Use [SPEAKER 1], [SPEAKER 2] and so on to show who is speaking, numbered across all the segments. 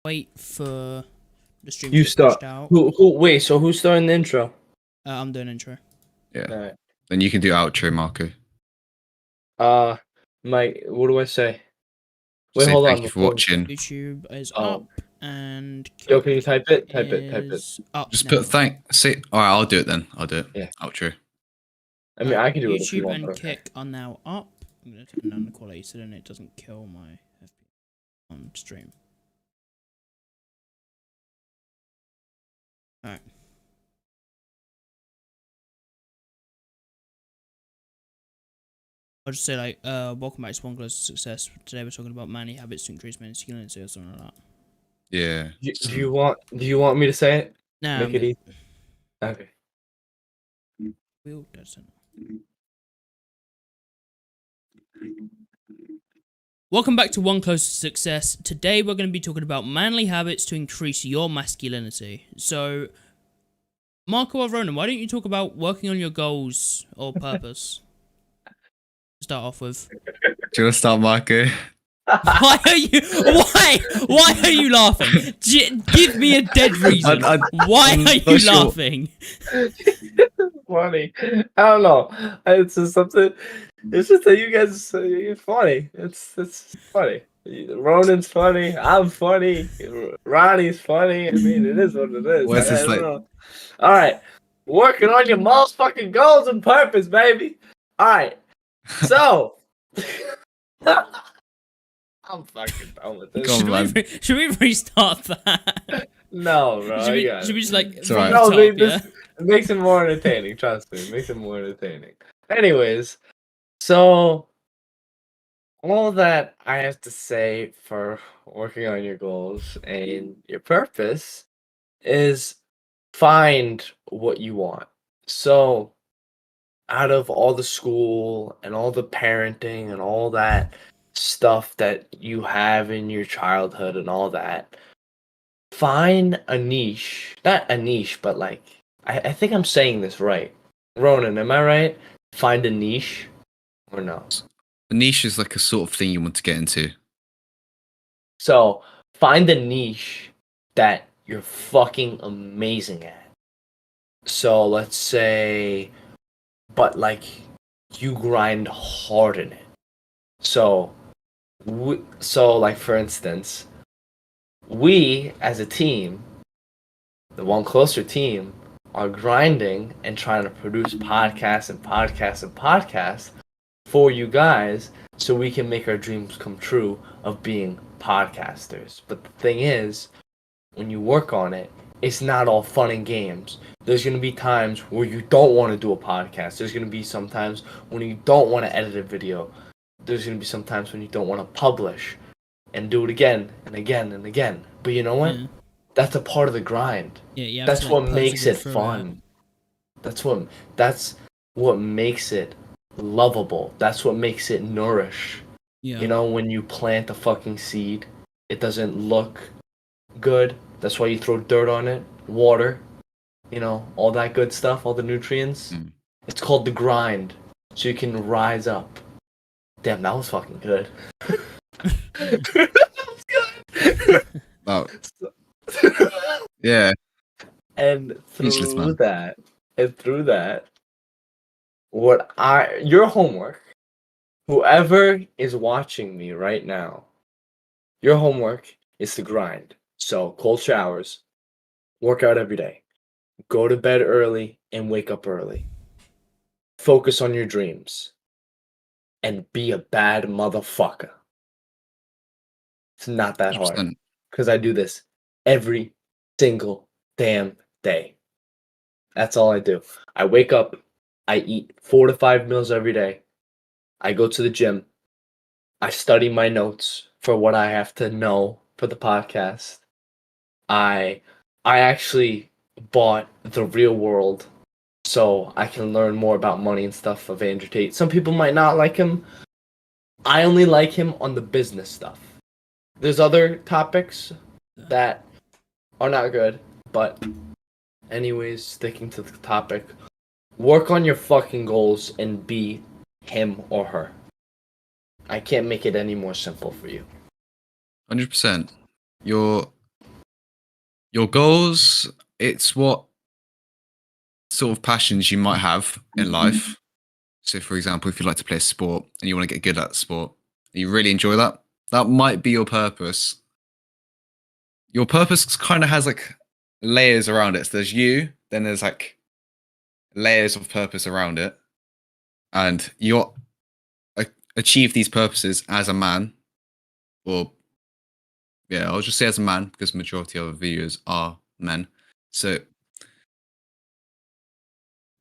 [SPEAKER 1] wait for the stream
[SPEAKER 2] You
[SPEAKER 1] to get
[SPEAKER 2] start.
[SPEAKER 1] pushed out.
[SPEAKER 2] Wait, so who's starting the intro?
[SPEAKER 1] I'm doing intro.
[SPEAKER 3] Yeah.
[SPEAKER 2] Alright.
[SPEAKER 3] Then you can do outro, Marco.
[SPEAKER 2] Mike, what do I say? Wait,
[SPEAKER 3] Say
[SPEAKER 2] hold
[SPEAKER 3] thank
[SPEAKER 2] on.
[SPEAKER 3] you for
[SPEAKER 2] before-
[SPEAKER 3] watching.
[SPEAKER 1] YouTube is
[SPEAKER 2] Oh.
[SPEAKER 1] up and
[SPEAKER 2] Yo, can you type it? Type it.
[SPEAKER 1] is up
[SPEAKER 3] Just
[SPEAKER 1] now.
[SPEAKER 3] put say. All right, I'll do it then. I'll do it.
[SPEAKER 2] Yeah.
[SPEAKER 3] Outro.
[SPEAKER 2] I mean, I can do it if you
[SPEAKER 1] YouTube
[SPEAKER 2] want.
[SPEAKER 1] and
[SPEAKER 2] but okay.
[SPEAKER 1] Kick are now up. I'm gonna turn down the quality so then it doesn't kill my FPS on stream. Alright. I'll just say like, welcome back to One Close to Success. Today we're talking about manly habits to increase masculinity or something like that.
[SPEAKER 3] Yeah.
[SPEAKER 2] Do you want me to say it?
[SPEAKER 1] Nah,
[SPEAKER 2] Make it easy. Okay.
[SPEAKER 1] Will doesn't. Welcome back to One Close to Success. Today we're going to be talking about manly habits to increase your masculinity. So, Marco or Ronan, why don't you talk about working on your goals or purpose? To start off with.
[SPEAKER 3] Do you want to start, Marco?
[SPEAKER 1] Why are you laughing? Give me a dead reason. Why are you laughing?
[SPEAKER 2] Funny. I don't know. It's just something. It's just that you guys. You're funny. It's funny. Ronan's funny. I'm funny. Ronnie's funny. I mean, it is what it is.
[SPEAKER 3] What's
[SPEAKER 2] I
[SPEAKER 3] this
[SPEAKER 2] don't
[SPEAKER 3] like?
[SPEAKER 2] know. All right, working on your most fucking goals and purpose, baby. All right, so. I'm fucking done with this.
[SPEAKER 3] Go on, man.
[SPEAKER 1] Should we restart that?
[SPEAKER 2] No, bro.
[SPEAKER 1] Should we just like
[SPEAKER 3] It's alright.
[SPEAKER 2] No,
[SPEAKER 1] top,
[SPEAKER 2] this it makes it more entertaining. Trust me, it makes it more entertaining. Anyways, so all that I have to say for working on your goals and your purpose is find what you want. So, out of all the school and all the parenting and all that stuff that you have in your childhood and all that, find a niche. Not a niche, but like, I think I'm saying this right. Ronan, am I right? Find a niche or no?
[SPEAKER 3] A niche is like a sort of thing you want to get into.
[SPEAKER 2] So, find a niche that you're fucking amazing at. So, let's say, but like, you grind hard in it. So, like for instance, we as a team, the One Closer team, are grinding and trying to produce podcasts and podcasts and podcasts for you guys so we can make our dreams come true of being podcasters. But the thing is, when you work on it, it's not all fun and games. There's going to be times where you don't want to do a podcast. There's going to be some times when you don't want to edit a video. There's going to be some times when you don't want to publish and do it again and again and again. But you know what?
[SPEAKER 1] Yeah.
[SPEAKER 2] That's a part of the grind.
[SPEAKER 1] Yeah,
[SPEAKER 2] That's what makes it fun. That's what makes it lovable. That's what makes it nourish.
[SPEAKER 1] Yeah.
[SPEAKER 2] You know, when you plant a fucking seed, it doesn't look good. That's why you throw dirt on it, water, you know, all that good stuff, all the nutrients.
[SPEAKER 3] Mm.
[SPEAKER 2] It's called the grind, so you can rise up. Damn, that was fucking good. That was good.
[SPEAKER 3] Oh. Yeah.
[SPEAKER 2] And
[SPEAKER 3] Speechless,
[SPEAKER 2] through
[SPEAKER 3] man.
[SPEAKER 2] that, your homework, whoever is watching me right now, your homework is to grind. So cold showers, work out every day, go to bed early and wake up early. Focus on your dreams and be a bad motherfucker. It's not that hard
[SPEAKER 3] 100%.
[SPEAKER 2] because I do this every single damn day. That's all I do. I wake up, I eat 4 to 5 meals every day. I go to the gym. I study my notes for what I have to know for the podcast. I actually bought The Real World so I can learn more about money and stuff of Andrew Tate. Some people might not like him. I only like him on the business stuff. There's other topics that are not good, but anyways, sticking to the topic, work on your fucking goals and be him or her. I can't make it any more simple for you.
[SPEAKER 3] 100%. You're Your goals, it's what sort of passions you might have in life. So, for example, if you like to play a sport and you want to get good at the sport, and you really enjoy that, that might be your purpose. Your purpose kind of has like layers around it. So there's you, then there's like layers of purpose around it, and you achieve these purposes as a man, or yeah, I'll just say as a man because majority of our viewers are men. So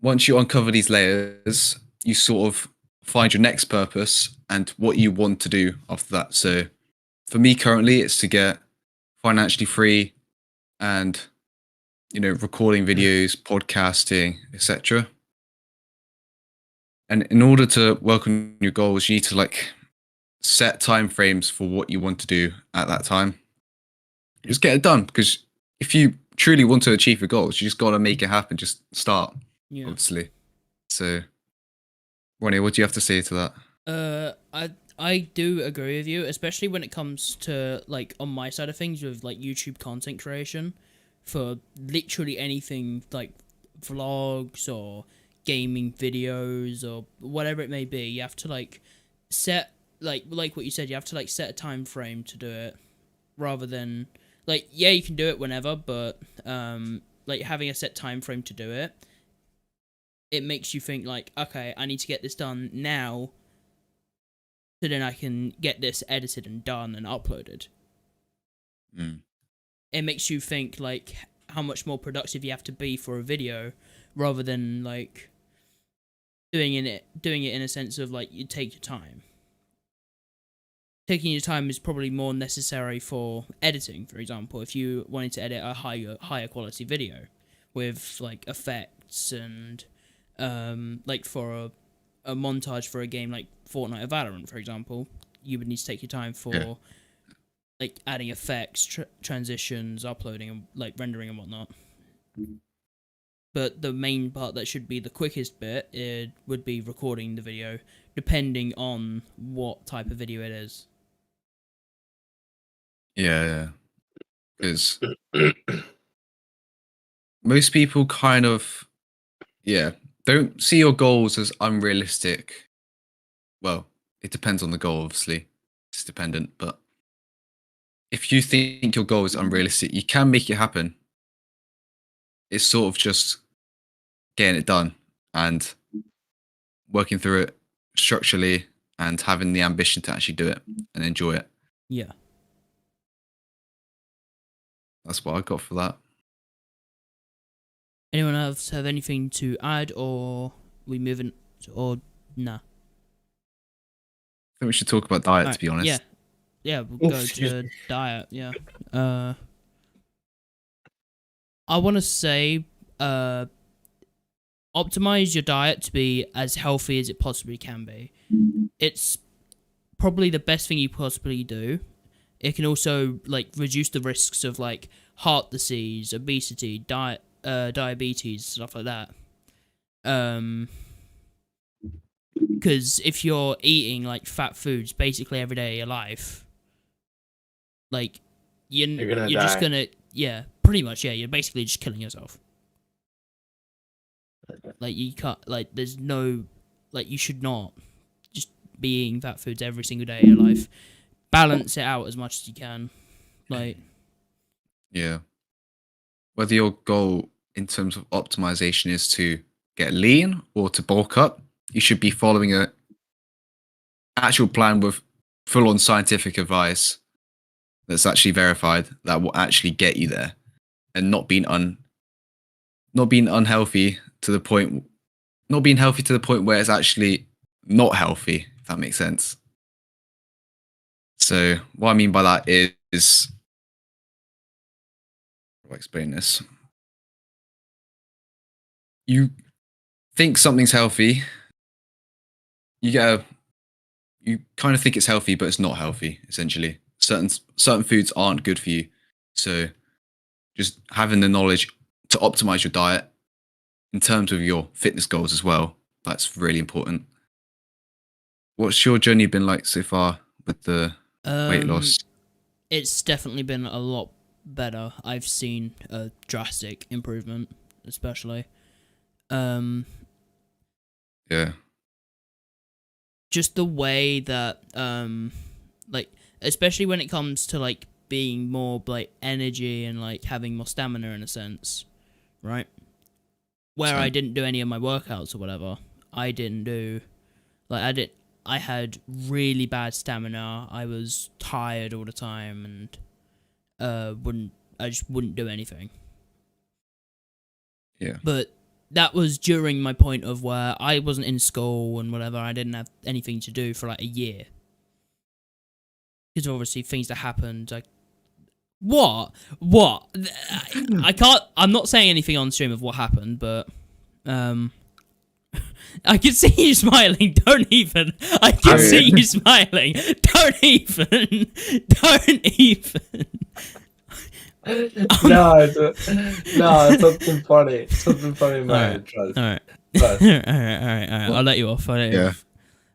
[SPEAKER 3] once you uncover these layers, you sort of find your next purpose and what you want to do after that. So for me currently, it's to get financially free and recording videos, podcasting, etc. And in order to work on your goals, you need to like set time frames for what you want to do at that time. Just get it done, because if you truly want to achieve your goals, you just got to make it happen. Just start, obviously. So, Ronnie, what do you have to say to that?
[SPEAKER 1] I do agree with you, especially when it comes to like on my side of things with like YouTube content creation for literally anything like vlogs or gaming videos or whatever it may be. You have to like set like what you said. You have to like set a time frame to do it, rather than like you can do it whenever, but like having a set time frame to do it, it makes you think like, okay, I need to get this done now, so then I can get this edited and done and uploaded. It makes you think like how much more productive you have to be for a video, rather than like doing it in a sense of like you take your time. Taking your time is probably more necessary for editing, for example, if you wanted to edit a higher quality video with like effects and like for a montage for a game like Fortnite or Valorant, for example, you would need to take your time for like adding effects, transitions, uploading, and like rendering and whatnot. But the main part that should be the quickest bit, it would be recording the video, depending on what type of video it is.
[SPEAKER 3] Yeah. Because most people kind of, don't see your goals as unrealistic. Well, it depends on the goal, obviously. It's dependent, but if you think your goal is unrealistic, you can make it happen. It's sort of just getting it done and working through it structurally and having the ambition to actually do it and enjoy it.
[SPEAKER 1] Yeah.
[SPEAKER 3] That's what I got for that.
[SPEAKER 1] Anyone else have anything to add, or we moving, or nah?
[SPEAKER 3] I think we should talk about diet, to be honest.
[SPEAKER 1] Yeah, we'll go to diet. Yeah. I want to say, optimize your diet to be as healthy as it possibly can be. It's probably the best thing you possibly do. It can also like reduce the risks of like heart disease, obesity, diabetes, stuff like that. Because if you're eating like fat foods basically every day of your life, like you're
[SPEAKER 2] die.
[SPEAKER 1] just gonna pretty much you're basically just killing yourself. Like you can't, like there's no, like you should not just be eating fat foods every single day of your life. Balance it out as much as you can. Like
[SPEAKER 3] whether your goal in terms of optimization is to get lean or to bulk up, you should be following a actual plan with full-on scientific advice that's actually verified, that will actually get you there, and not being unhealthy to the point where it's actually not healthy, if that makes sense. So what I mean by that is I'll explain this. You think something's healthy, you kind of think it's healthy, but it's not healthy, essentially. Certain foods aren't good for you. So just having the knowledge to optimize your diet in terms of your fitness goals as well, that's really important. What's your journey been like so far with the weight loss?
[SPEAKER 1] It's definitely been a lot better. I've seen a drastic improvement, especially.
[SPEAKER 3] Yeah.
[SPEAKER 1] Just the way that like, especially when it comes to like being more like energy and like having more stamina in a sense, right? Where I
[SPEAKER 3] Same.
[SPEAKER 1] didn't do any of my workouts or whatever. I didn't do I had really bad stamina. I was tired all the time and I just wouldn't do anything.
[SPEAKER 3] Yeah.
[SPEAKER 1] But that was during my point of where I wasn't in school and whatever. I didn't have anything to do for like a year. Because obviously things that happened, like, what? I can't, I'm not saying anything on stream of what happened, but, I can see you smiling, don't even. I can see you smiling, don't even.
[SPEAKER 2] No, it's something funny. Something funny, man. Trust.
[SPEAKER 1] Alright.
[SPEAKER 2] Trust.
[SPEAKER 1] Alright. I'll let you off. But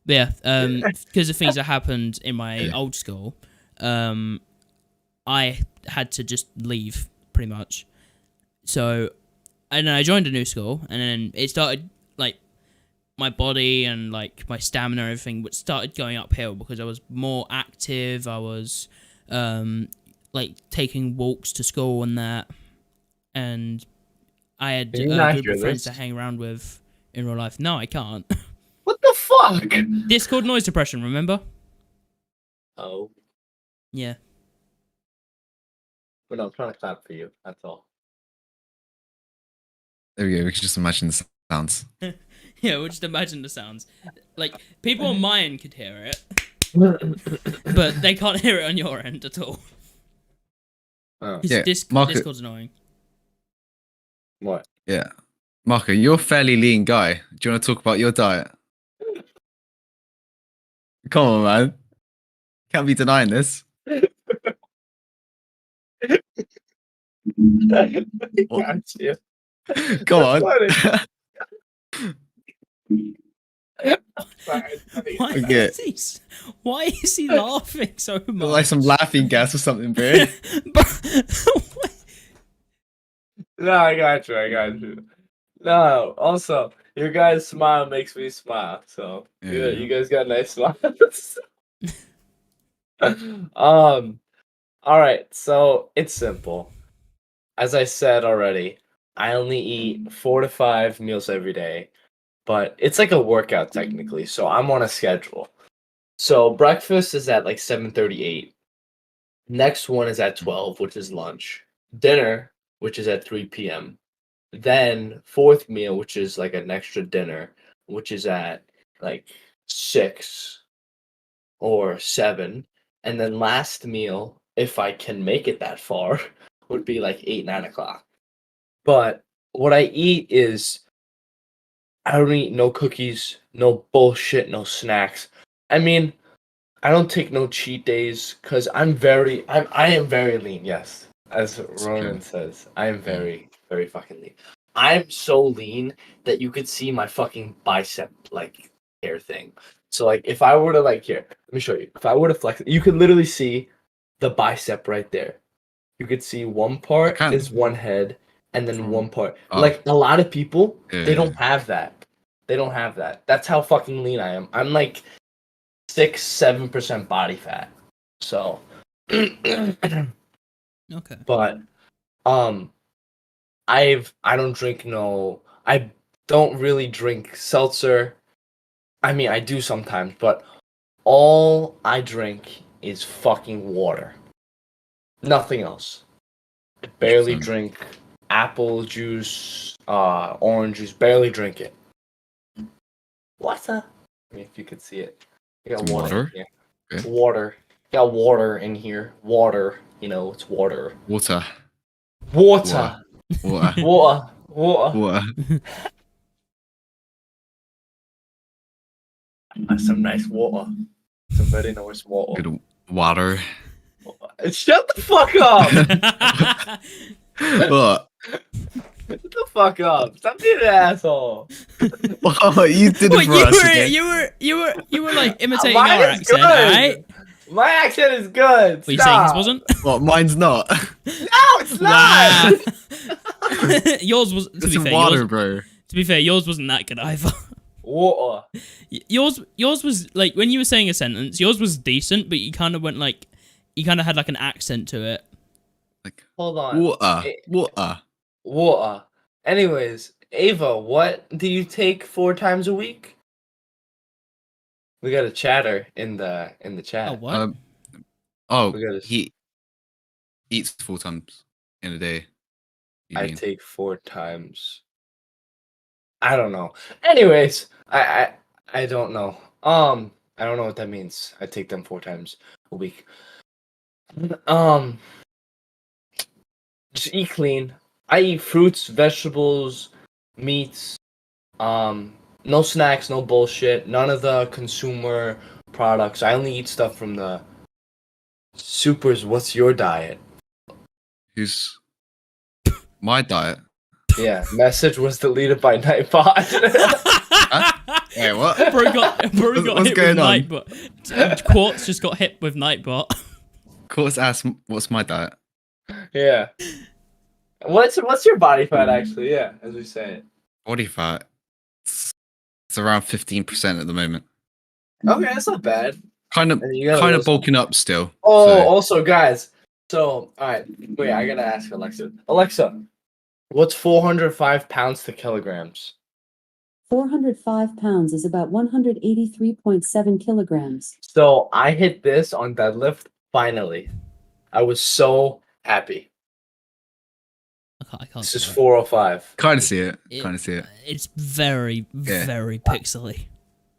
[SPEAKER 1] yeah, because of things that happened in my old school, I had to just leave, pretty much. So, and then I joined a new school, and then it started, like, my body and, like, my stamina and everything started going uphill because I was more active, I was, like, taking walks to school and that, and I had a group of friends to hang around with in real life. No, I can't.
[SPEAKER 2] What the fuck?
[SPEAKER 1] Discord noise suppression, remember?
[SPEAKER 2] Oh.
[SPEAKER 1] Yeah.
[SPEAKER 2] But no, I'm trying to clap for you. That's all.
[SPEAKER 3] There we go. We can just imagine the sounds.
[SPEAKER 1] Yeah, we'll just imagine the sounds. Like, people on my end could hear it, but they can't hear it on your end at all.
[SPEAKER 2] Oh.
[SPEAKER 3] Yeah,
[SPEAKER 1] Discord's annoying.
[SPEAKER 2] What?
[SPEAKER 3] Yeah. Marco, you're a fairly lean guy. Do you want to talk about your diet? Come on, man. Can't be denying this.
[SPEAKER 2] Got you.
[SPEAKER 3] Come on.
[SPEAKER 1] Why is he laughing so much?
[SPEAKER 3] Like some laughing gas or something, bro.
[SPEAKER 2] No, I got you. No, also, your guys' smile makes me smile. So you guys got nice smiles. All right. So it's simple. As I said already, I only eat 4 to 5 meals every day, but it's like a workout technically. So I'm on a schedule. So breakfast is at like 7:38. Next one is at 12, which is lunch. Dinner, which is at 3 p.m. Then fourth meal, which is like an extra dinner, which is at like 6 or 7. And then last meal, if I can make it that far, would be like 8, 9 o'clock. But what I eat is, I don't eat no cookies, no bullshit, no snacks. I mean, I don't take no cheat days because I am very lean, yes. As Ronan says, I am very, very fucking lean. I'm so lean that you could see my fucking bicep, like, hair thing. So, like, if I were to, like, here, let me show you. If I were to flex it, you could literally see the bicep right there. You could see one part is one head, and then one part. Like, a lot of people, they don't have that. They don't have that. That's how fucking lean I am. I'm, like, 6-7% body fat. So,
[SPEAKER 1] okay.
[SPEAKER 2] But, I don't really drink seltzer. I mean, I do sometimes, but all I drink is fucking water. Nothing else. I barely drink apple juice, orange juice, barely drink it. Water. I mean, if you could see it. I got water. Yeah. Okay. Water. Got water in here. Water. You know, it's water.
[SPEAKER 3] Water.
[SPEAKER 2] Some nice water. Some very nice water.
[SPEAKER 3] Good water.
[SPEAKER 2] Shut the fuck up!
[SPEAKER 3] What?
[SPEAKER 2] Shut the fuck up! Stop being an asshole.
[SPEAKER 3] Oh, you did it for us again.
[SPEAKER 1] You were like imitating our accent, right?
[SPEAKER 2] My accent is good.
[SPEAKER 1] Were you saying his
[SPEAKER 2] Stop.
[SPEAKER 1] wasn't?
[SPEAKER 3] What? Mine's not.
[SPEAKER 2] No, it's not.
[SPEAKER 1] Wow. Yours was. To
[SPEAKER 3] It's
[SPEAKER 1] be
[SPEAKER 3] some
[SPEAKER 1] fair,
[SPEAKER 3] water,
[SPEAKER 1] yours,
[SPEAKER 3] bro.
[SPEAKER 1] to be fair, yours wasn't that good either.
[SPEAKER 2] Water.
[SPEAKER 1] Yours was like when you were saying a sentence. Yours was decent, but you kind of went like, you kind of had like an accent to it.
[SPEAKER 3] Like
[SPEAKER 2] Hold on.
[SPEAKER 3] water,
[SPEAKER 2] Eh,
[SPEAKER 3] water.
[SPEAKER 2] Water. Anyways, Ava, what do you take 4 times a week? We got a chatter in the chat.
[SPEAKER 1] Oh what?
[SPEAKER 3] Oh,
[SPEAKER 2] We gotta-
[SPEAKER 3] he eats 4 times in a day. You
[SPEAKER 2] I
[SPEAKER 3] mean?
[SPEAKER 2] take 4 times. I don't know. Anyways, I don't know. I don't know what that means. I take them 4 times a week. Just eat clean. I eat fruits, vegetables, meats. No snacks, no bullshit. None of the consumer products. I only eat stuff from the supers. What's your diet?
[SPEAKER 3] Who's my diet?
[SPEAKER 2] Yeah, message was deleted by Nightbot.
[SPEAKER 3] Hey, what?
[SPEAKER 1] Bro got
[SPEAKER 3] What's
[SPEAKER 1] hit
[SPEAKER 3] going
[SPEAKER 1] with
[SPEAKER 3] on?
[SPEAKER 1] Nightbot. Quartz just got hit with Nightbot.
[SPEAKER 3] Quartz asked, "What's my diet?"
[SPEAKER 2] Yeah. What's your body fat actually? Yeah, as we say it.
[SPEAKER 3] Body fat. It's around 15% at the moment.
[SPEAKER 2] Okay, that's not bad.
[SPEAKER 3] Kind of,
[SPEAKER 2] And you gotta
[SPEAKER 3] kind of
[SPEAKER 2] lose-
[SPEAKER 3] bulking up still.
[SPEAKER 2] Oh,
[SPEAKER 3] so-
[SPEAKER 2] also guys. So, all right. Wait, I gotta ask Alexa. Alexa, what's 405 pounds to kilograms?
[SPEAKER 4] 405 pounds is about 183.7 kilograms.
[SPEAKER 2] So I hit this on deadlift. Finally, I was so happy.
[SPEAKER 1] I can't.
[SPEAKER 2] This is
[SPEAKER 1] see that.
[SPEAKER 2] 405.
[SPEAKER 3] Kind of see it.
[SPEAKER 1] It-
[SPEAKER 3] Kind of see it.
[SPEAKER 1] It's very,
[SPEAKER 3] Yeah.
[SPEAKER 1] very pixely.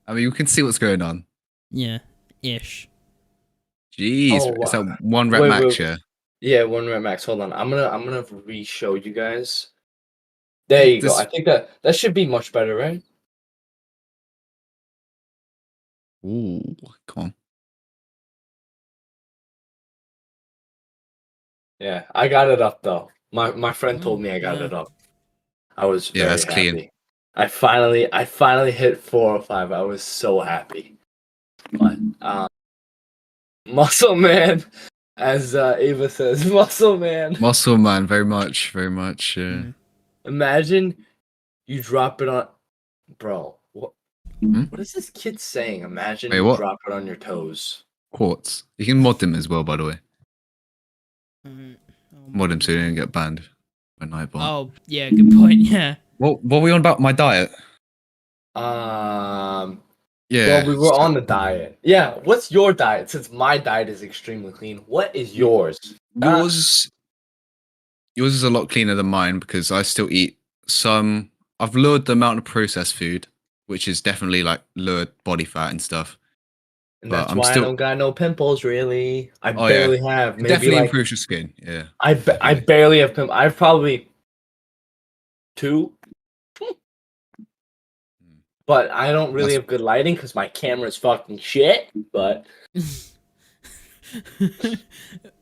[SPEAKER 3] I mean, you can see what's going on.
[SPEAKER 1] Yeah, ish.
[SPEAKER 3] Jeez,
[SPEAKER 2] Oh,
[SPEAKER 3] it's
[SPEAKER 2] wow.
[SPEAKER 3] a 1 rep
[SPEAKER 2] Wait,
[SPEAKER 3] max,
[SPEAKER 2] wait.
[SPEAKER 3] yeah.
[SPEAKER 2] Yeah, 1 rep max. Hold on. I'm gonna re-show you guys. There you go.
[SPEAKER 3] This-
[SPEAKER 2] I think that should be much better, right?
[SPEAKER 3] Ooh, come on.
[SPEAKER 2] Yeah, I got it up though. My friend told
[SPEAKER 1] Oh,
[SPEAKER 2] me I got
[SPEAKER 1] yeah.
[SPEAKER 2] it up. I was
[SPEAKER 3] Yeah,
[SPEAKER 2] very
[SPEAKER 3] that's
[SPEAKER 2] happy.
[SPEAKER 3] clean.
[SPEAKER 2] I finally hit 405. I was so happy. But muscle man, as Ava says, muscle man.
[SPEAKER 3] Muscle man, very much, very much.
[SPEAKER 1] Mm.
[SPEAKER 2] Imagine you drop it on, bro.
[SPEAKER 3] Hmm?
[SPEAKER 2] What is this kid saying? Imagine
[SPEAKER 3] Wait,
[SPEAKER 2] you
[SPEAKER 3] what?
[SPEAKER 2] drop it on your toes.
[SPEAKER 3] Quartz. You can mod them as well, by the way.
[SPEAKER 1] Mm.
[SPEAKER 3] Mod them so you don't get banned by Nightbot.
[SPEAKER 1] Oh, yeah, good point. Yeah.
[SPEAKER 3] What were we on about my diet? Yeah.
[SPEAKER 2] Well, we were on the diet. Yeah, what's your diet? Since my diet is extremely clean, what is yours?
[SPEAKER 3] Yours is a lot cleaner than mine because I still eat some. I've lowered the amount of processed food, which is definitely like lowered body fat and stuff.
[SPEAKER 2] And
[SPEAKER 3] but
[SPEAKER 2] that's
[SPEAKER 3] I'm
[SPEAKER 2] why
[SPEAKER 3] still-
[SPEAKER 2] I don't got no pimples. Really, I
[SPEAKER 3] Oh, yeah.
[SPEAKER 2] barely have.
[SPEAKER 3] It
[SPEAKER 2] Maybe
[SPEAKER 3] definitely
[SPEAKER 2] like
[SPEAKER 3] improves your skin. Yeah.
[SPEAKER 2] I barely have pimples. I've probably 2, but I don't really
[SPEAKER 3] That's-
[SPEAKER 2] have good lighting because my camera's fucking shit. But
[SPEAKER 1] Just
[SPEAKER 3] mean,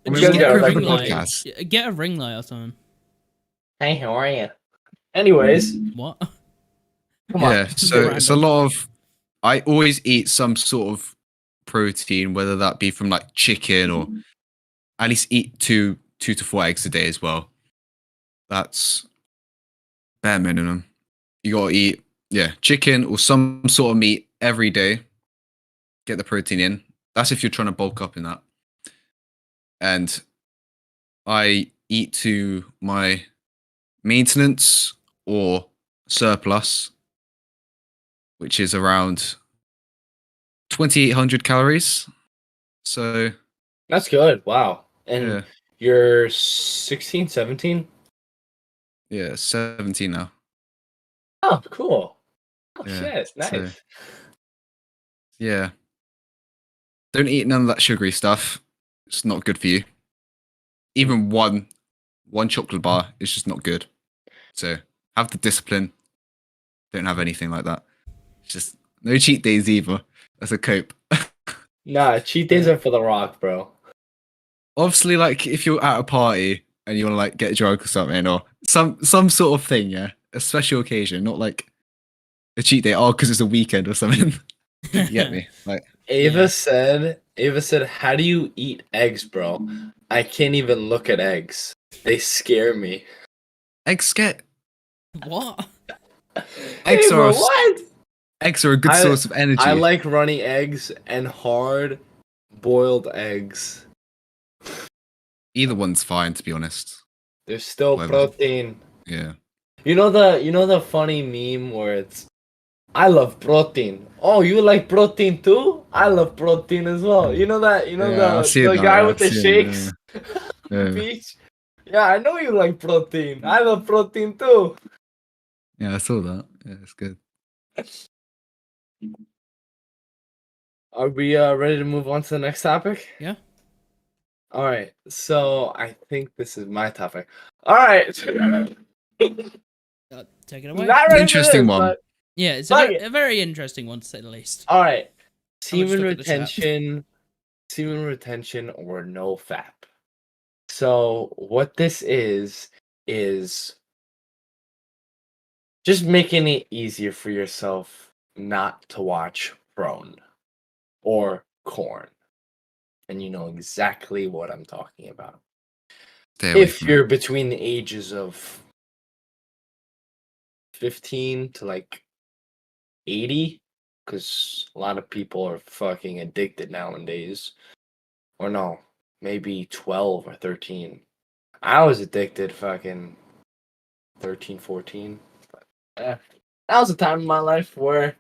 [SPEAKER 2] we'll
[SPEAKER 1] get
[SPEAKER 2] get
[SPEAKER 1] a
[SPEAKER 2] a
[SPEAKER 1] ring
[SPEAKER 2] regular
[SPEAKER 1] light.
[SPEAKER 3] podcast.
[SPEAKER 1] Get a ring light or something.
[SPEAKER 2] hey, how are you? Anyways,
[SPEAKER 1] What?
[SPEAKER 2] come on.
[SPEAKER 3] Yeah. So it's a
[SPEAKER 1] Random.
[SPEAKER 3] lot of. I always eat some sort of protein, whether that be from like chicken or at least eat two to 4 eggs a day as well. That's bare minimum. You gotta eat, chicken or some sort of meat every day. Get the protein in. That's if you're trying to bulk up in that. And I eat to my maintenance or surplus, which is around 2,800 calories. So
[SPEAKER 2] That's good. Wow. And
[SPEAKER 3] yeah,
[SPEAKER 2] you're 16, 17?
[SPEAKER 3] 17 now.
[SPEAKER 2] Oh, cool. Oh,
[SPEAKER 3] Yeah,
[SPEAKER 2] shit. Nice.
[SPEAKER 3] so- Yeah. Don't eat none of that sugary stuff. It's not good for you. Even one chocolate bar is just not good. So have the discipline. Don't have anything like that. It's just no cheat days either. That's a cope.
[SPEAKER 2] Nah, cheat days are for the rock, bro.
[SPEAKER 3] Obviously, like if you're at a party and you want to like get drunk or something, or some sort of thing, yeah, a special occasion, not like a cheat day. Oh, because it's a weekend or something. You get me? Like
[SPEAKER 2] Ava
[SPEAKER 1] Yeah.
[SPEAKER 2] said, how do you eat eggs, bro? I can't even look at eggs. They scare me.
[SPEAKER 3] Eggs get
[SPEAKER 1] What?
[SPEAKER 3] eggs are
[SPEAKER 2] Ava, what?
[SPEAKER 3] eggs are a good
[SPEAKER 2] I
[SPEAKER 3] source of energy.
[SPEAKER 2] I like runny eggs and hard boiled eggs.
[SPEAKER 3] Either one's fine, to be honest.
[SPEAKER 2] There's still
[SPEAKER 3] Whatever.
[SPEAKER 2] protein.
[SPEAKER 3] Yeah.
[SPEAKER 2] You know the funny meme where it's I love protein. Oh, you like protein too? I love protein as well. You know that? You know
[SPEAKER 3] Yeah, I've seen
[SPEAKER 2] the
[SPEAKER 3] that.
[SPEAKER 2] guy
[SPEAKER 3] Yeah,
[SPEAKER 2] with
[SPEAKER 3] I've
[SPEAKER 2] the
[SPEAKER 3] seen it.
[SPEAKER 2] shakes
[SPEAKER 3] Yeah. Yeah.
[SPEAKER 2] beach? Yeah, I know you like protein. I love protein too.
[SPEAKER 3] Yeah, I saw that. Yeah, it's good.
[SPEAKER 2] Are we ready to move on to the next topic?
[SPEAKER 1] Yeah.
[SPEAKER 2] All right. So I think this is my topic. All right.
[SPEAKER 1] Take it away.
[SPEAKER 2] Not ready for
[SPEAKER 3] Interesting
[SPEAKER 2] this,
[SPEAKER 3] one.
[SPEAKER 2] but
[SPEAKER 1] Yeah, it's
[SPEAKER 2] fuck it.
[SPEAKER 1] a very interesting one to say the least.
[SPEAKER 2] All right.
[SPEAKER 1] I'm gonna just
[SPEAKER 2] Semen
[SPEAKER 1] look at the chat.
[SPEAKER 2] retention or no FAP. So what this is just making it easier for yourself not to watch porn or corn. And you know exactly what I'm talking about.
[SPEAKER 3] Stay away
[SPEAKER 2] If
[SPEAKER 3] from
[SPEAKER 2] you're
[SPEAKER 3] it.
[SPEAKER 2] between the ages of 15 to like 80, because a lot of people are fucking addicted nowadays. Or no, maybe 12 or 13. I was addicted fucking 13, 14. But, that was a time in my life where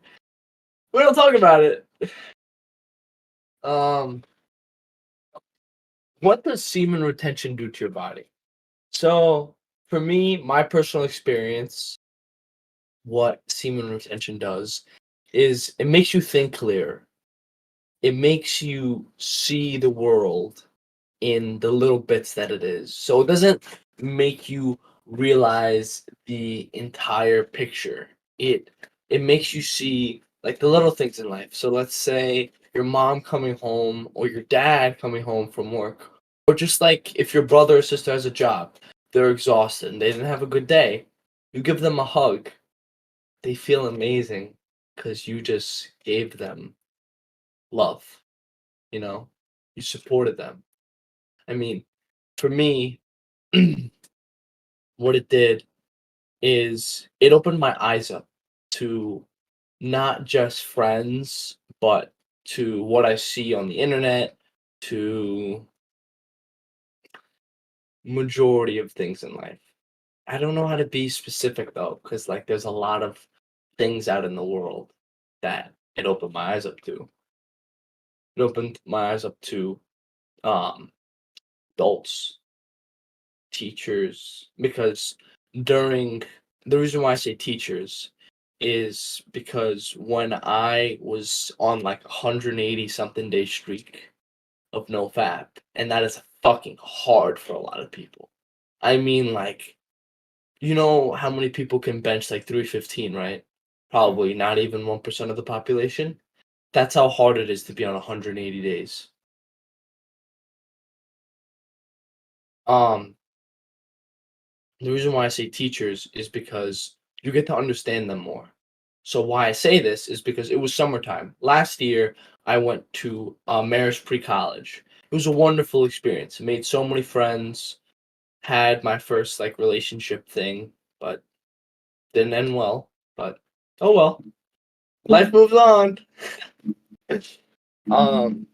[SPEAKER 2] we don't talk about it. Um, what does semen retention do to your body? So, for me, my personal experience, what semen retention does is it makes you think clearer. It makes you see the world in the little bits that it is. So it doesn't make you realize the entire picture. It makes you see like the little things in life. So let's say your mom coming home or your dad coming home from work, or just like if your brother or sister has a job, they're exhausted and they didn't have a good day, you give them a hug. They feel amazing because you just gave them love, you know? You supported them. I mean, for me, what it did is it opened my eyes up to not just friends, but to what I see on the internet, to majority of things in life. I don't know how to be specific though, because like there's a lot of things out in the world that it opened my eyes up to. It opened my eyes up to um adults, teachers, because during the reason why I say teachers is because when I was on like 180 something day streak of no fap, and that is fucking hard for a lot of people. I mean, like, you know how many people can bench like 315, right? Probably not even 1% of the population. That's how hard it is to be on 180 days. Um, The reason why I say teachers is because you get to understand them more. So why I say this is because it was summertime. Last year, I went to Marist Pre-College. It was a wonderful experience. I made so many friends, had my first like relationship thing, but didn't end well. But oh well, life moves on. um,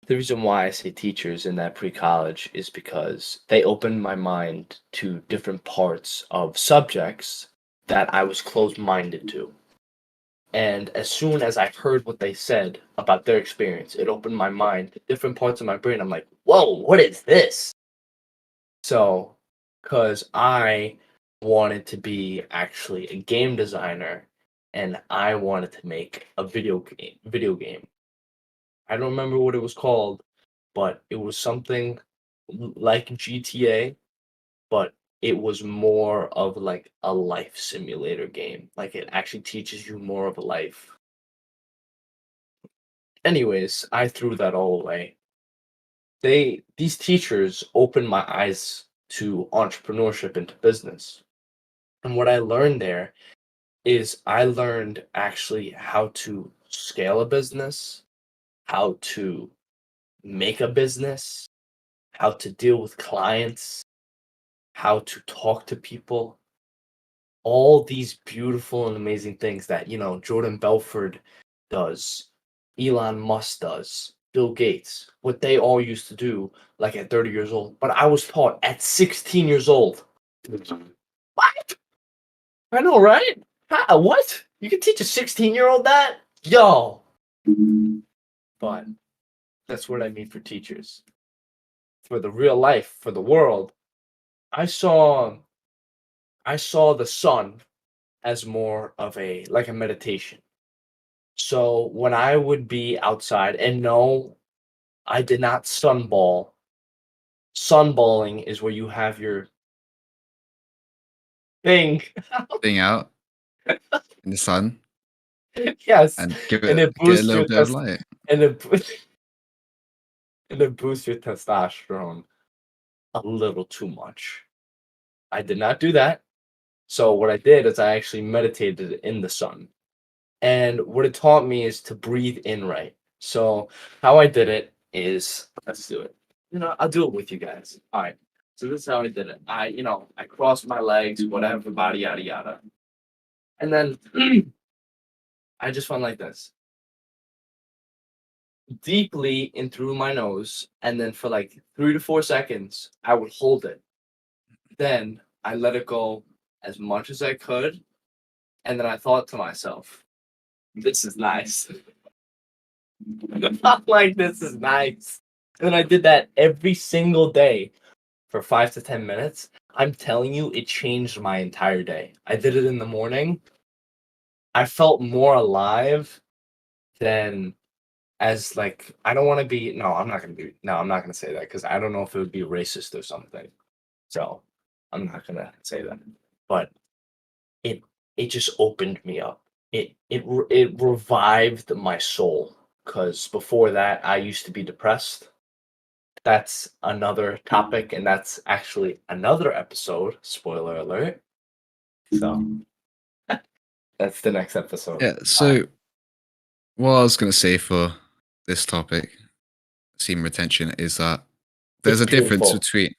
[SPEAKER 2] The reason why I say teachers in that pre-college is because they opened my mind to different parts of subjects that I was closed-minded to. And as soon as I heard what they said about their experience, it opened my mind to different parts of my brain. I'm like, whoa, what is this? So, because I wanted to be actually a game designer and I wanted to make a video game. I don't remember what it was called, but it was something like GTA, but it was more of like a life simulator game. Like it actually teaches you more of a life. Anyways, I threw that all away. These teachers opened my eyes to entrepreneurship and to business. And what I learned there is I learned actually how to scale a business, how to make a business, how to deal with clients, how to talk to people, all these beautiful and amazing things that, Jordan Belford does, Elon Musk does, Bill Gates, what they all used to do like at 30 years old. But I was taught at 16 years old. What? I know, right? What? You can teach a 16-year-old that? Yo. But that's what I mean for teachers. For the real life, for the world, I saw the sun as more of a meditation. So when I would be outside, and no, I did not sunball. Sunballing is where you have your thing.
[SPEAKER 3] Being out in the sun
[SPEAKER 2] Yes,
[SPEAKER 3] and give
[SPEAKER 2] and
[SPEAKER 3] it
[SPEAKER 2] it
[SPEAKER 3] get a
[SPEAKER 2] boosts
[SPEAKER 3] little
[SPEAKER 2] your
[SPEAKER 3] bit of light.
[SPEAKER 2] and it bo- and it boosts your testosterone a little too much. I did not do that. So what I did is I actually meditated in the sun. And what it taught me is to breathe in right. So how I did it is, let's do it. I'll do it with you guys. All right. So this is how I did it. I crossed my legs, whatever, body, yada, yada. And then I just went like this, deeply in through my nose. And then for like 3 to 4 seconds, I would hold it. Then I let it go as much as I could. And then I thought to myself, this is nice. I'm like, this is nice. And I did that every single day for 5 to 10 minutes. I'm telling you, it changed my entire day. I did it in the morning. I felt more alive than as like, I don't want to be, no, I'm not going to be, no, I'm not going to say that because I don't know if it would be racist or something. So I'm not going to say that. But it just opened me up. It revived my soul because before that I used to be depressed. That's another topic, and that's actually another episode. Spoiler alert. So that's the next episode.
[SPEAKER 3] Yeah. So what I was gonna say for this topic, semen retention, is that there's
[SPEAKER 2] It's
[SPEAKER 3] a difference
[SPEAKER 2] beautiful.
[SPEAKER 3] between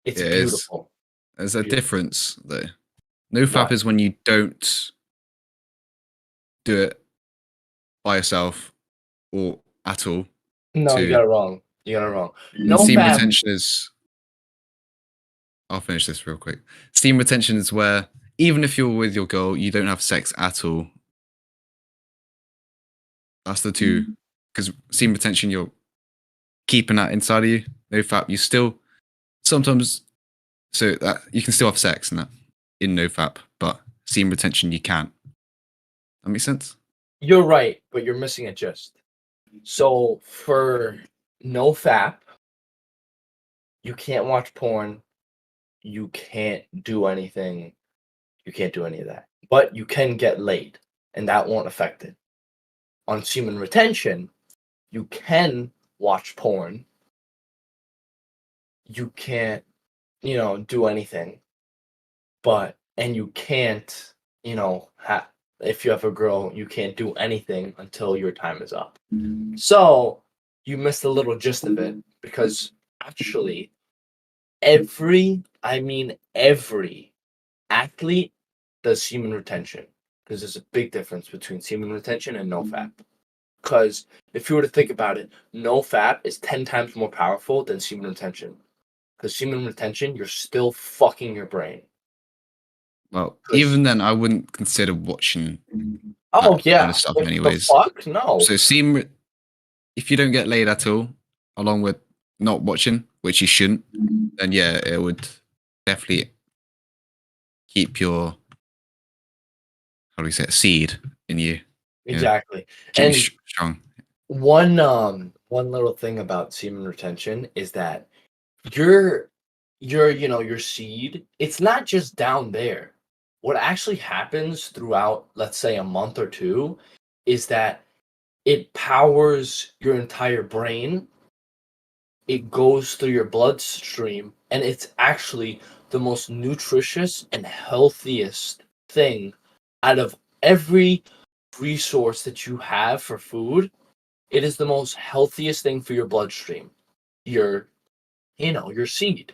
[SPEAKER 2] It's
[SPEAKER 3] it is
[SPEAKER 2] beautiful.
[SPEAKER 3] there's a
[SPEAKER 2] Beautiful.
[SPEAKER 3] difference though. No fap
[SPEAKER 2] What?
[SPEAKER 3] is when you don't do it by yourself or at all.
[SPEAKER 2] No, you
[SPEAKER 3] To
[SPEAKER 2] got it wrong. You got it wrong.
[SPEAKER 3] and
[SPEAKER 2] No
[SPEAKER 3] semen
[SPEAKER 2] fap.
[SPEAKER 3] retention is. I'll finish this real quick. Semen retention is where even if you're with your girl, you don't have sex at all. That's the two. Because semen retention, you're keeping that inside of you. No fap, you still sometimes so that you can still have sex and that in no fap, but semen retention you can't. That makes sense?
[SPEAKER 2] You're right, but you're missing a gist. So for no fap, you can't watch porn. You can't do anything. You can't do any of that. But you can get laid, and that won't affect it. On semen retention, you can watch porn. You can't, do anything. And you can't, if you have a girl, you can't do anything until your time is up. So you missed a little gist of it because actually every athlete does semen retention because there's a big difference between semen retention and no fap. Because if you were to think about it, no fap is 10 times more powerful than semen retention. Because semen retention, you're still fucking your brain.
[SPEAKER 3] Well,
[SPEAKER 2] 'Cause-
[SPEAKER 3] even then I wouldn't consider watching
[SPEAKER 2] Oh
[SPEAKER 3] that
[SPEAKER 2] yeah,
[SPEAKER 3] kind of stuff
[SPEAKER 2] what the
[SPEAKER 3] anyways.
[SPEAKER 2] fuck? No.
[SPEAKER 3] So semen if you don't get laid at all, along with not watching, which you shouldn't, then yeah, it would definitely keep your how do we say it, seed in you.
[SPEAKER 2] Exactly.
[SPEAKER 3] Keep
[SPEAKER 2] And
[SPEAKER 3] you strong.
[SPEAKER 2] one little thing about semen retention is that your your seed, it's not just down there. What actually happens throughout, let's say, a month or two is that it powers your entire brain. It goes through your bloodstream, and it's actually the most nutritious and healthiest thing out of every resource that you have for food, it is the most healthiest thing for your bloodstream. Your, your seed.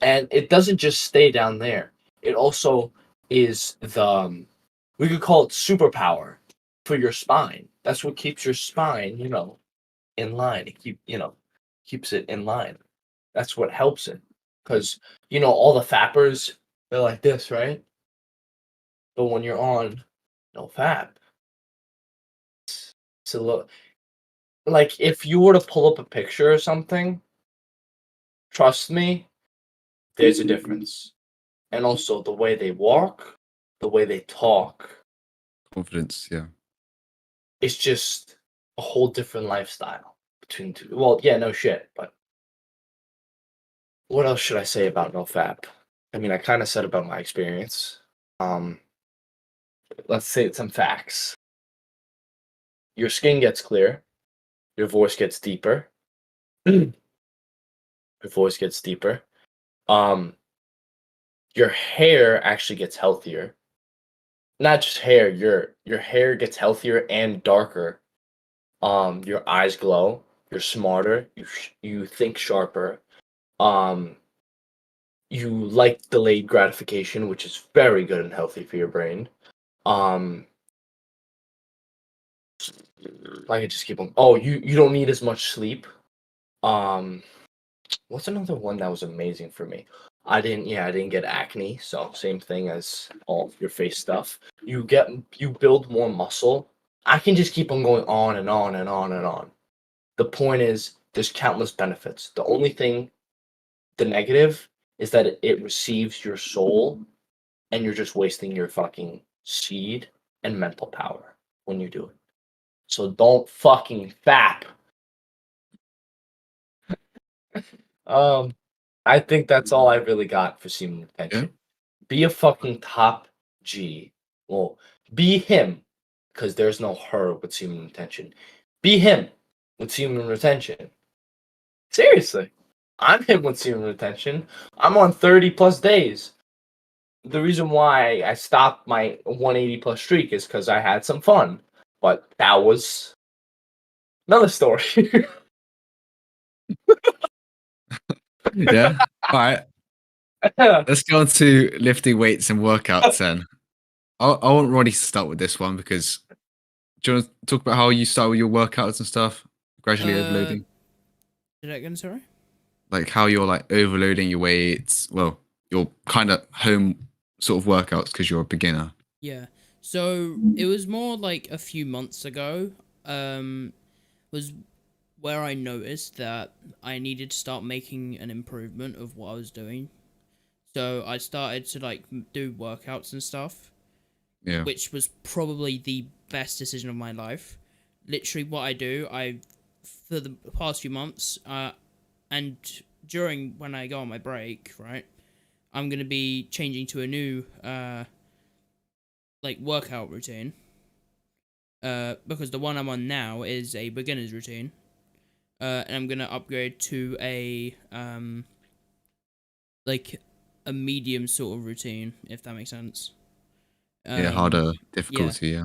[SPEAKER 2] And it doesn't just stay down there. It also is we could call it superpower for your spine. That's what keeps your spine, in line. Keeps it in line. That's what helps it. Because, all the fappers, they're like this, right? But when you're on no fap, it's a little, like if you were to pull up a picture or something, trust me, there's a difference. And also the way they walk, the way they talk,
[SPEAKER 3] Confidence, yeah.
[SPEAKER 2] it's just a whole different lifestyle between two. Well, yeah, no shit, but what else should I say about NoFap? I mean, I kind of said about my experience. Let's say some facts. Your skin gets clear, your voice gets deeper. Your voice gets deeper. Your hair actually gets healthier. Not just hair, your hair gets healthier and darker. Your eyes glow. You're smarter. You think sharper. You like delayed gratification, which is very good and healthy for your brain. I could just keep on. Oh, you don't need as much sleep. What's another one that was amazing for me? I didn't get acne, so same thing as all your face stuff. You build more muscle. I can just keep on going on and on and on and on. The point is, there's countless benefits. The only thing, the negative, is that it receives your soul, and you're just wasting your fucking seed and mental power when you do it. So don't fucking fap. I think that's all I really got for semen retention. Be a fucking top G. Well, be him, because there's no her with semen retention. Be him with semen retention. Seriously. I'm him with semen retention. I'm on 30 plus days. The reason why I stopped my 180 plus streak is because I had some fun. But that was another story.
[SPEAKER 3] Yeah. All right. Let's go on to lifting weights and workouts then. I want Ronnie to start with this one because do you want to talk about how you start with your workouts and stuff? Gradually overloading?
[SPEAKER 1] Did I again, sorry?
[SPEAKER 3] Like how you're like overloading your weights. Well, your kind of home sort of workouts because you're a beginner.
[SPEAKER 1] Yeah. So it was more like a few months ago. Was where I noticed that I needed to start making an improvement of what I was doing. So I started to like do workouts and stuff.
[SPEAKER 3] Yeah.
[SPEAKER 1] Which was probably the best decision of my life. Literally what I do, for the past few months, and during when I go on my break, right, I'm gonna be changing to a new like workout routine. Because the one I'm on now is a beginner's routine. And I'm gonna upgrade to a like a medium sort of routine, if that makes sense.
[SPEAKER 3] Yeah, harder difficulty, yeah.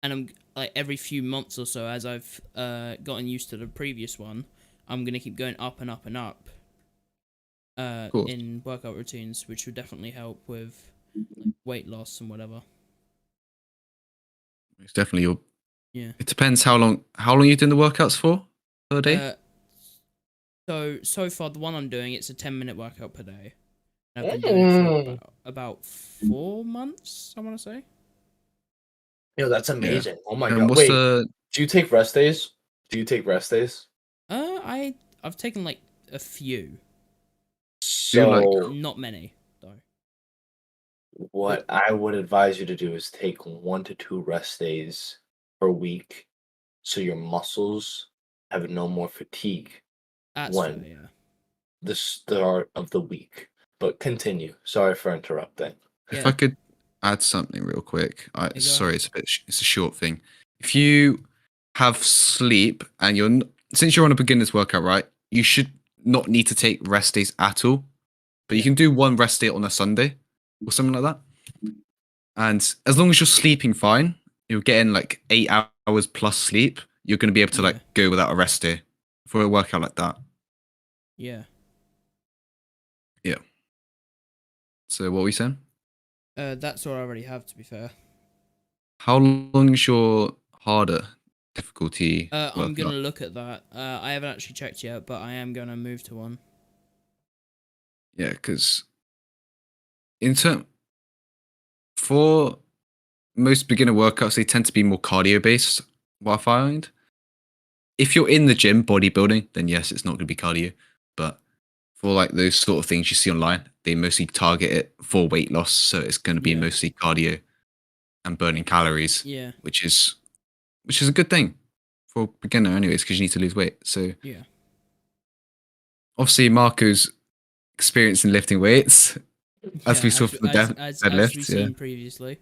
[SPEAKER 1] And I'm like every few months or so, as I've gotten used to the previous one, I'm gonna keep going up and up and up in workout routines, which would definitely help with like, weight loss and whatever.
[SPEAKER 3] It's definitely
[SPEAKER 1] Yeah.
[SPEAKER 3] It depends how long you're doing the workouts for per day.
[SPEAKER 1] So far the one I'm doing, it's a 10-minute workout per day. I've been doing it for about 4 months, I want to say.
[SPEAKER 2] Yo, that's amazing.
[SPEAKER 3] Yeah.
[SPEAKER 2] Oh my
[SPEAKER 3] And
[SPEAKER 2] god. Wait, do you take rest days?
[SPEAKER 1] I've taken like a few.
[SPEAKER 2] So
[SPEAKER 1] not many, though.
[SPEAKER 2] What I would advise you to do is take 1 to 2 rest days per week so your muscles have no more fatigue
[SPEAKER 1] That's
[SPEAKER 2] when
[SPEAKER 1] fair, yeah.
[SPEAKER 2] the start of the week. But continue. Sorry for interrupting.
[SPEAKER 3] If I could add something real quick. Sorry,
[SPEAKER 1] ahead.
[SPEAKER 3] it's a short thing. If you have sleep and since you're on a beginner's workout, right? You should not need to take rest days at all. But you can do one rest day on a Sunday or something like that. And as long as you're sleeping fine, you're getting like 8 hours plus sleep, you're going to be able to
[SPEAKER 1] Yeah.
[SPEAKER 3] like go without a rest day for a workout like that.
[SPEAKER 1] Yeah.
[SPEAKER 3] Yeah. So what were we saying?
[SPEAKER 1] That's all I already have, to be fair.
[SPEAKER 3] How long is your harder difficulty
[SPEAKER 1] I'm gonna
[SPEAKER 3] workout?
[SPEAKER 1] look at that. I haven't actually checked yet, but I am gonna move to one.
[SPEAKER 3] Yeah, because in term for most beginner workouts, they tend to be more cardio based. What I find, if you're in the gym bodybuilding, then yes, it's not going to be cardio. But for like those sort of things you see online, they mostly target it for weight loss, so it's going to be
[SPEAKER 1] Yeah.
[SPEAKER 3] mostly cardio and burning calories,
[SPEAKER 1] Yeah.
[SPEAKER 3] which is a good thing for a beginner, anyways, because you need to lose weight. So
[SPEAKER 1] Yeah.
[SPEAKER 3] obviously, Marco's experience in lifting weights, as
[SPEAKER 1] Yeah.
[SPEAKER 3] we saw from the
[SPEAKER 1] As we've
[SPEAKER 3] deadlift. Yeah,
[SPEAKER 1] seen previously.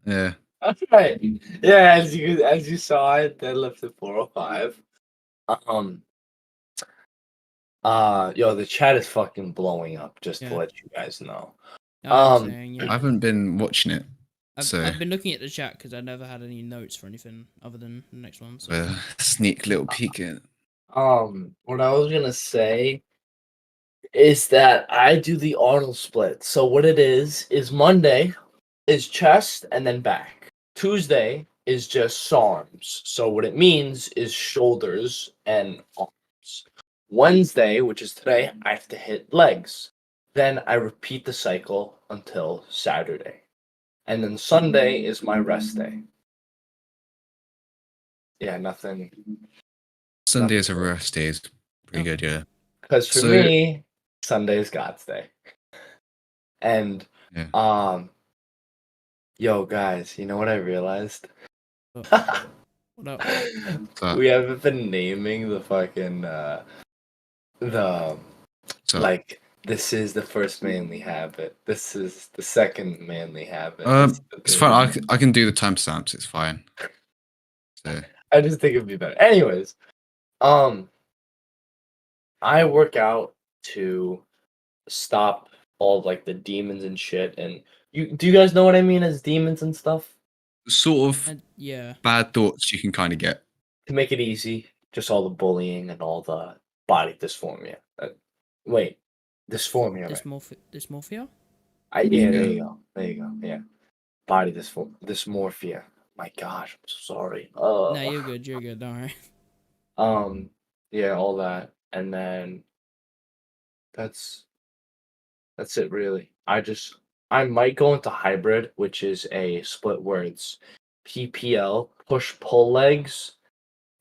[SPEAKER 3] yeah.
[SPEAKER 2] That's right. Yeah, as you saw, I deadlifted 405. Yo, the chat is fucking blowing up. Just to
[SPEAKER 1] Yeah.
[SPEAKER 2] let you guys know.
[SPEAKER 1] I'm saying, yeah.
[SPEAKER 3] I haven't been watching it, so
[SPEAKER 1] I've been looking at the chat because I never had any notes for anything other than the next one. So
[SPEAKER 3] sneak little peek in.
[SPEAKER 2] What I was gonna say is that I do the Arnold split. So what it is Monday is chest and then back. Tuesday is just arms. So what it means is shoulders and arms. Wednesday, which is today, I have to hit legs. Then I repeat the cycle until Saturday. And then Sunday is my rest day. Yeah, nothing.
[SPEAKER 3] Sunday is a rest day. Is pretty
[SPEAKER 1] Oh.
[SPEAKER 3] good, yeah.
[SPEAKER 2] Because for
[SPEAKER 3] So-
[SPEAKER 2] me, Sunday is God's day. And
[SPEAKER 3] Yeah.
[SPEAKER 2] yo guys, you know what I realized?
[SPEAKER 1] What up?
[SPEAKER 2] We haven't been naming the fucking the
[SPEAKER 3] So
[SPEAKER 2] like this is the first manly habit. This is the second manly habit. This is the
[SPEAKER 3] it's
[SPEAKER 2] third.
[SPEAKER 3] fine. I can do the timestamps. It's fine. So
[SPEAKER 2] I just think it'd be better. Anyways, I work out to stop all like the demons and shit. And do you guys know what I mean as demons and stuff?
[SPEAKER 3] sort of
[SPEAKER 1] Yeah.
[SPEAKER 3] bad thoughts you can kind of get.
[SPEAKER 2] To make it easy, just all the bullying and all the body dysphoria. Wait, dysphoria. Right?
[SPEAKER 1] Dysmorphia?
[SPEAKER 2] Yeah, there
[SPEAKER 3] Yeah.
[SPEAKER 2] you go. There you go. Yeah, body dysmorphia. My gosh, I'm so sorry. Oh.
[SPEAKER 1] No, you're good. You're good. All right.
[SPEAKER 2] Yeah, all that, and then that's it really. I might go into hybrid, which is a split where it's PPL, push pull legs,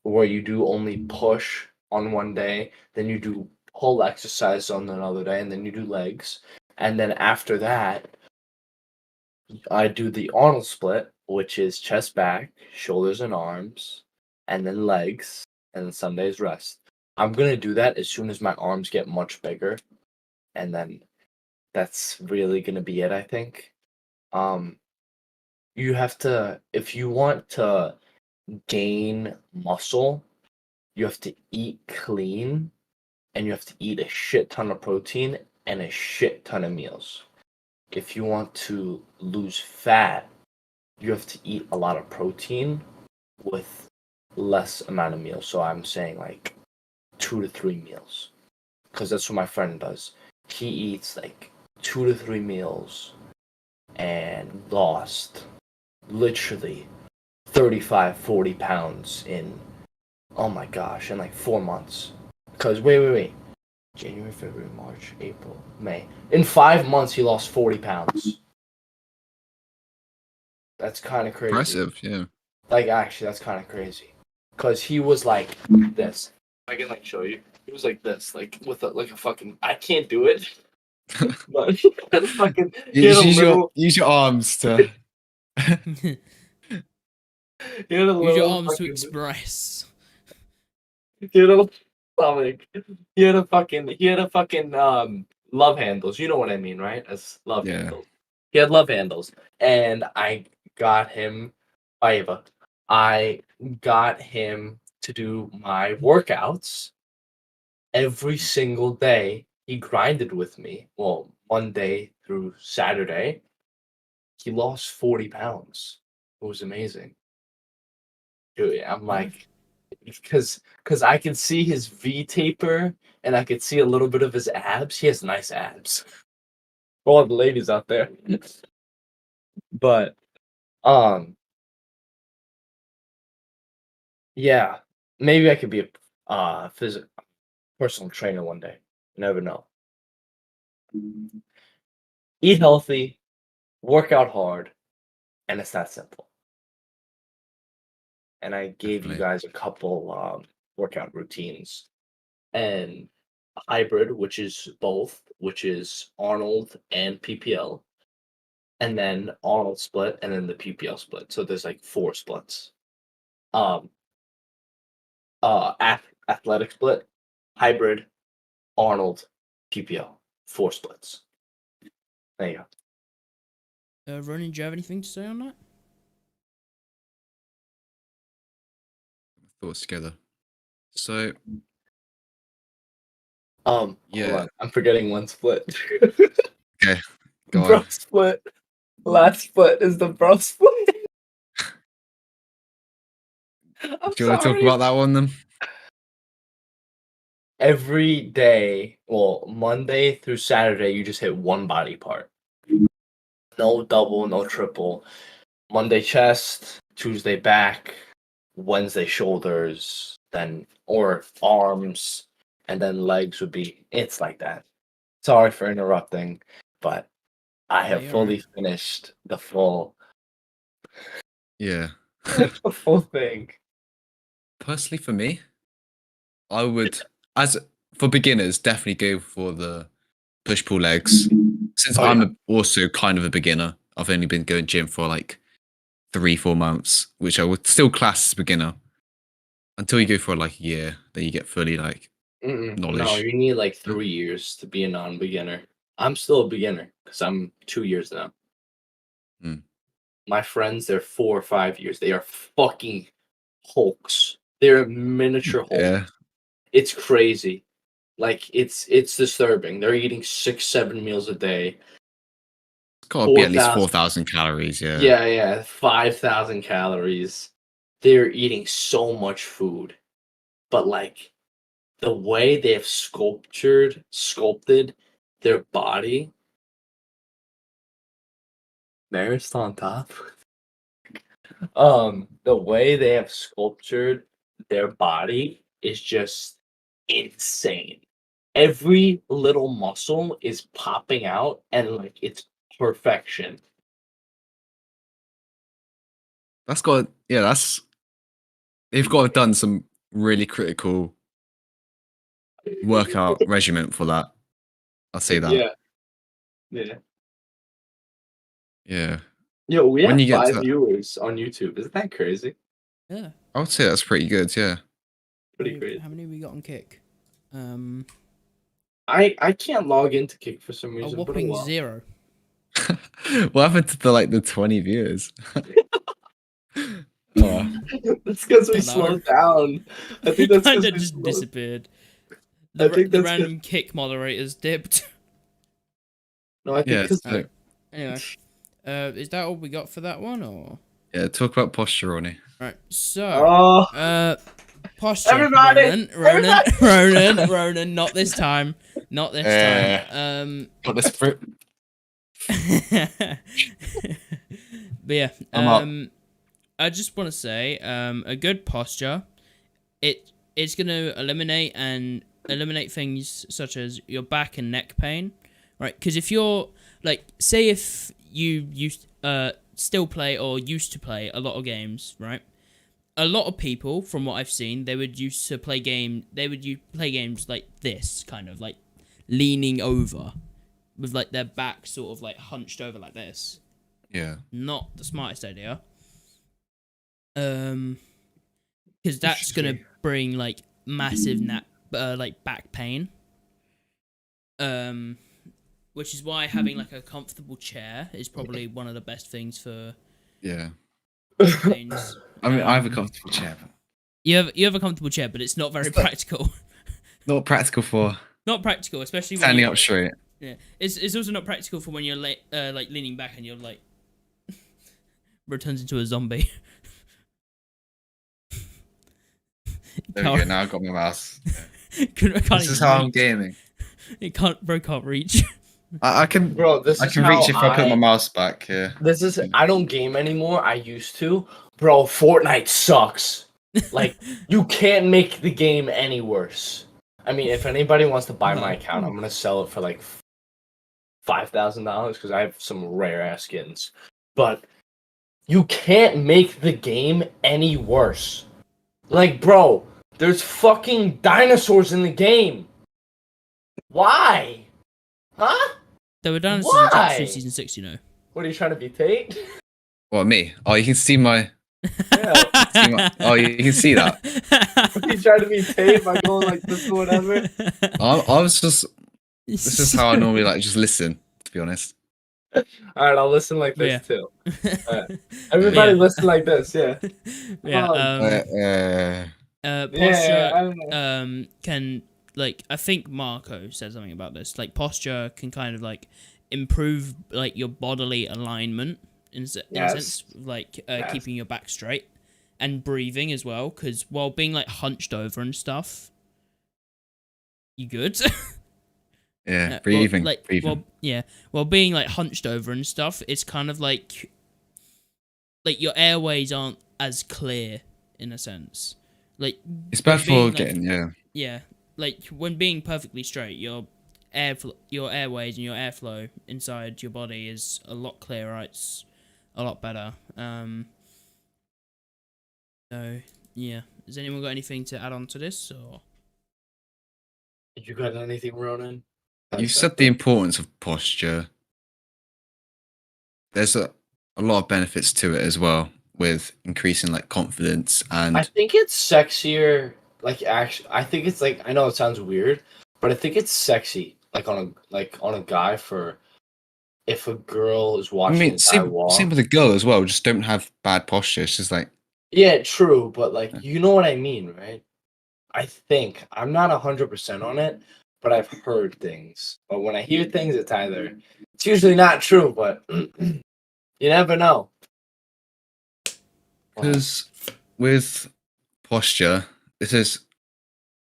[SPEAKER 2] where you do only push on one day, then you do pull exercise on another day, and then you do legs. And then after that, I do the Arnold split, which is chest back, shoulders and arms, and then legs, and then Sunday's rest. I'm gonna do that as soon as my arms get much bigger, and then that's really gonna be it, I think. You have to, if you want to gain muscle, you have to eat clean, and you have to eat a shit ton of protein and a shit ton of meals. If you want to lose fat, you have to eat a lot of protein with less amount of meals. So I'm saying like 2 to 3 meals, because that's what my friend does. He eats like 2 to 3 meals and lost literally 35-40 pounds in, oh my gosh, in like 4 months. Because wait, January, February, March, April, May, in 5 months he lost 40 pounds. That's kind of crazy.
[SPEAKER 3] Impressive, yeah.
[SPEAKER 2] Like, actually, that's kind of crazy. Because he was like this. I can like show you. He was like this, like with like a fucking. I can't do it. But he had a fucking. He had a little.
[SPEAKER 3] Use your arms to.
[SPEAKER 1] Use
[SPEAKER 2] He had a little.
[SPEAKER 1] your arms to
[SPEAKER 2] fucking,
[SPEAKER 1] express.
[SPEAKER 2] He had a stomach. He had a fucking. He had a fucking love handles. You know what I mean, right? As love
[SPEAKER 3] Yeah.
[SPEAKER 2] handles. He had love handles, and I got him. I got him to do my workouts every single day. He grinded with me. Well, Monday through Saturday. he lost 40 pounds. It was amazing. Dude, I'm like, because I can see his V taper and I could see a little bit of his abs. He has nice abs. All the ladies out there. But yeah, maybe I could be a physical personal trainer one day. You never know. Eat healthy, work out hard, and it's that simple. And I gave you
[SPEAKER 3] Definitely.
[SPEAKER 2] guys a couple workout routines and a hybrid, which is both, which is Arnold and PPL, and then Arnold split, and then the PPL split. So there's like 4 splits. Um, athletic split, hybrid, Arnold, PPL, 4 splits. There you go.
[SPEAKER 1] Ronan, do you have anything to say on that?
[SPEAKER 3] Thoughts together. So
[SPEAKER 2] Hold
[SPEAKER 3] yeah,
[SPEAKER 2] on, I'm forgetting one split.
[SPEAKER 3] okay, go
[SPEAKER 2] Bro
[SPEAKER 3] on.
[SPEAKER 2] split. Last split is the bro split. I'm
[SPEAKER 3] Do you want to talk
[SPEAKER 2] sorry.
[SPEAKER 3] about that one then?
[SPEAKER 2] Every day, well, Monday through Saturday, you just hit one body part. No double, no triple. Monday chest, Tuesday back, Wednesday shoulders, then or arms, and then legs would be. It's like that. Sorry for interrupting, but I
[SPEAKER 1] Yeah,
[SPEAKER 2] have
[SPEAKER 1] you're
[SPEAKER 2] fully
[SPEAKER 1] right.
[SPEAKER 2] finished the full
[SPEAKER 3] Yeah.
[SPEAKER 2] the full thing.
[SPEAKER 3] Personally, for me, I would, as for beginners, definitely go for the push pull legs. Since
[SPEAKER 2] Oh,
[SPEAKER 3] I'm
[SPEAKER 2] yeah.
[SPEAKER 3] also kind of a beginner, I've only been going gym for like 3-4 months, which I would still class as beginner. Until you go for like a year, then you get fully like
[SPEAKER 2] No,
[SPEAKER 3] knowledge.
[SPEAKER 2] you need like 3 years to be a non-beginner. I'm still a beginner because I'm 2 years now.
[SPEAKER 3] Hmm.
[SPEAKER 2] My friends, they're 4 or 5 years. They are fucking Hulks. They're miniature Hulks.
[SPEAKER 3] Yeah,
[SPEAKER 2] It's crazy. Like it's disturbing. They're eating 6, 7 meals a day.
[SPEAKER 3] it's got to be at least
[SPEAKER 2] 4,000.
[SPEAKER 3] 4,000 calories. Yeah.
[SPEAKER 2] Yeah, 5,000 calories. They're eating so much food, but like the way they have sculpted their body. Marist on top. The way they have sculptured their body is just insane. Every little muscle is popping out and like it's perfection.
[SPEAKER 3] That's got, yeah, they've got to have done some really critical workout regimen for that. I'll say that.
[SPEAKER 2] Yeah. Yeah.
[SPEAKER 3] Yeah.
[SPEAKER 2] Yo, we
[SPEAKER 3] When
[SPEAKER 2] have
[SPEAKER 3] you get to
[SPEAKER 2] 5
[SPEAKER 3] that,
[SPEAKER 2] viewers on YouTube. Isn't that crazy?
[SPEAKER 1] Yeah.
[SPEAKER 3] I would say that's pretty good. Yeah.
[SPEAKER 2] Pretty crazy.
[SPEAKER 1] How many we got on Kick?
[SPEAKER 2] I can't log into Kick for some
[SPEAKER 1] A
[SPEAKER 2] reason, but
[SPEAKER 1] whopping
[SPEAKER 2] well.
[SPEAKER 1] 0.
[SPEAKER 3] What happened to the 20 viewers? Oh,
[SPEAKER 2] That's because we
[SPEAKER 1] Dunno.
[SPEAKER 2] slowed down. I think
[SPEAKER 1] It
[SPEAKER 2] that's
[SPEAKER 1] kind
[SPEAKER 2] because
[SPEAKER 1] of
[SPEAKER 2] we
[SPEAKER 1] just
[SPEAKER 2] slowed.
[SPEAKER 1] disappeared.
[SPEAKER 2] I think
[SPEAKER 1] The
[SPEAKER 2] that's 'cause-
[SPEAKER 1] random Kick moderators dipped.
[SPEAKER 2] No, I think
[SPEAKER 3] yeah.
[SPEAKER 2] because
[SPEAKER 3] So,
[SPEAKER 1] Anyway, is that all we got for that one, or?
[SPEAKER 3] yeah. Talk about posture, Ronnie.
[SPEAKER 1] Right, so, posture.
[SPEAKER 2] Everybody!
[SPEAKER 1] Ronan, not this time. Not this time.
[SPEAKER 3] Got this fruit.
[SPEAKER 1] But yeah,
[SPEAKER 3] I'm up.
[SPEAKER 1] I just want to say, a good posture, it's gonna eliminate things such as your back and neck pain, right? Because if you're like, say if you still play or used to play a lot of games, right? A lot of people, from what I've seen, they would play games like this, kind of like leaning over, with like their back sort of like hunched over like this.
[SPEAKER 3] Yeah.
[SPEAKER 1] Not the smartest idea. Because that's gonna bring like massive like back pain. Which is why having like a comfortable chair is probably one of the best things for
[SPEAKER 3] Yeah.
[SPEAKER 1] pains.
[SPEAKER 3] I mean, I have a comfortable chair. But
[SPEAKER 1] You have a comfortable chair, but it's not very practical.
[SPEAKER 3] not practical for
[SPEAKER 1] Not practical, especially when
[SPEAKER 3] standing
[SPEAKER 1] you,
[SPEAKER 3] up straight.
[SPEAKER 1] yeah. It's also not practical for when you're like leaning back and you're like returns into a zombie.
[SPEAKER 3] There we go. Now I've got my mouse. Yeah. This is how I'm gaming.
[SPEAKER 1] It can't reach.
[SPEAKER 3] I can,
[SPEAKER 2] Bro, this
[SPEAKER 3] I
[SPEAKER 2] is
[SPEAKER 3] can
[SPEAKER 2] how
[SPEAKER 3] reach if I put my mouse back. Yeah.
[SPEAKER 2] This is I don't game anymore. I used to. Bro, Fortnite sucks. Like you can't make the game any worse. I mean, if anybody wants to buy my account, I'm gonna sell it for like $5,000 because I have some rare ass skins. But you can't make the game any worse. Like, bro, there's fucking dinosaurs in the game. Why? Huh?
[SPEAKER 1] There were dinosaurs in
[SPEAKER 2] Why?
[SPEAKER 1] Chapter 3 Season 6, you know.
[SPEAKER 2] What are you trying to be, Tate?
[SPEAKER 3] What, me? Oh, you can see my.
[SPEAKER 2] Yeah.
[SPEAKER 3] Oh, you can see that.
[SPEAKER 2] What are you trying to be, Tate by going like this or whatever?
[SPEAKER 3] I was just. This is how I normally like just listen. To be honest.
[SPEAKER 2] All right, I'll listen like this
[SPEAKER 1] Yeah.
[SPEAKER 2] too. Right. Everybody, listen like this. Yeah.
[SPEAKER 1] Yeah. Posture
[SPEAKER 2] Yeah, I don't know.
[SPEAKER 1] can, like, I think Marco said something about this. Like, posture can kind of like improve like your bodily alignment in a sense, like keeping your back straight and breathing as well. Because while being like hunched over and stuff, you good.
[SPEAKER 3] Yeah, breathing. Breathing.
[SPEAKER 1] While being like hunched over and stuff, it's kind of like your airways aren't as clear in a sense. Like
[SPEAKER 3] it's bad for
[SPEAKER 1] being,
[SPEAKER 3] getting
[SPEAKER 1] yeah, like when being perfectly straight, your airways and your airflow inside your body is a lot clearer. It's a lot better. So yeah, has anyone got anything to add on to this or?
[SPEAKER 2] You got anything, Ronan?
[SPEAKER 3] You said the importance of posture. There's a lot of benefits to it as well, with increasing like confidence and.
[SPEAKER 2] I think it's sexier. Like actually, I think it's like I know it sounds weird, but I think it's sexy. Like on a guy for if a girl is watching.
[SPEAKER 3] I mean, same with a girl as well. Just don't have bad posture. It's just like.
[SPEAKER 2] Yeah, true, but like you know what I mean, right? I think I'm not 100% on it, but I've heard things. But when I hear things, it's usually not true, but you never know.
[SPEAKER 3] Because with posture, it is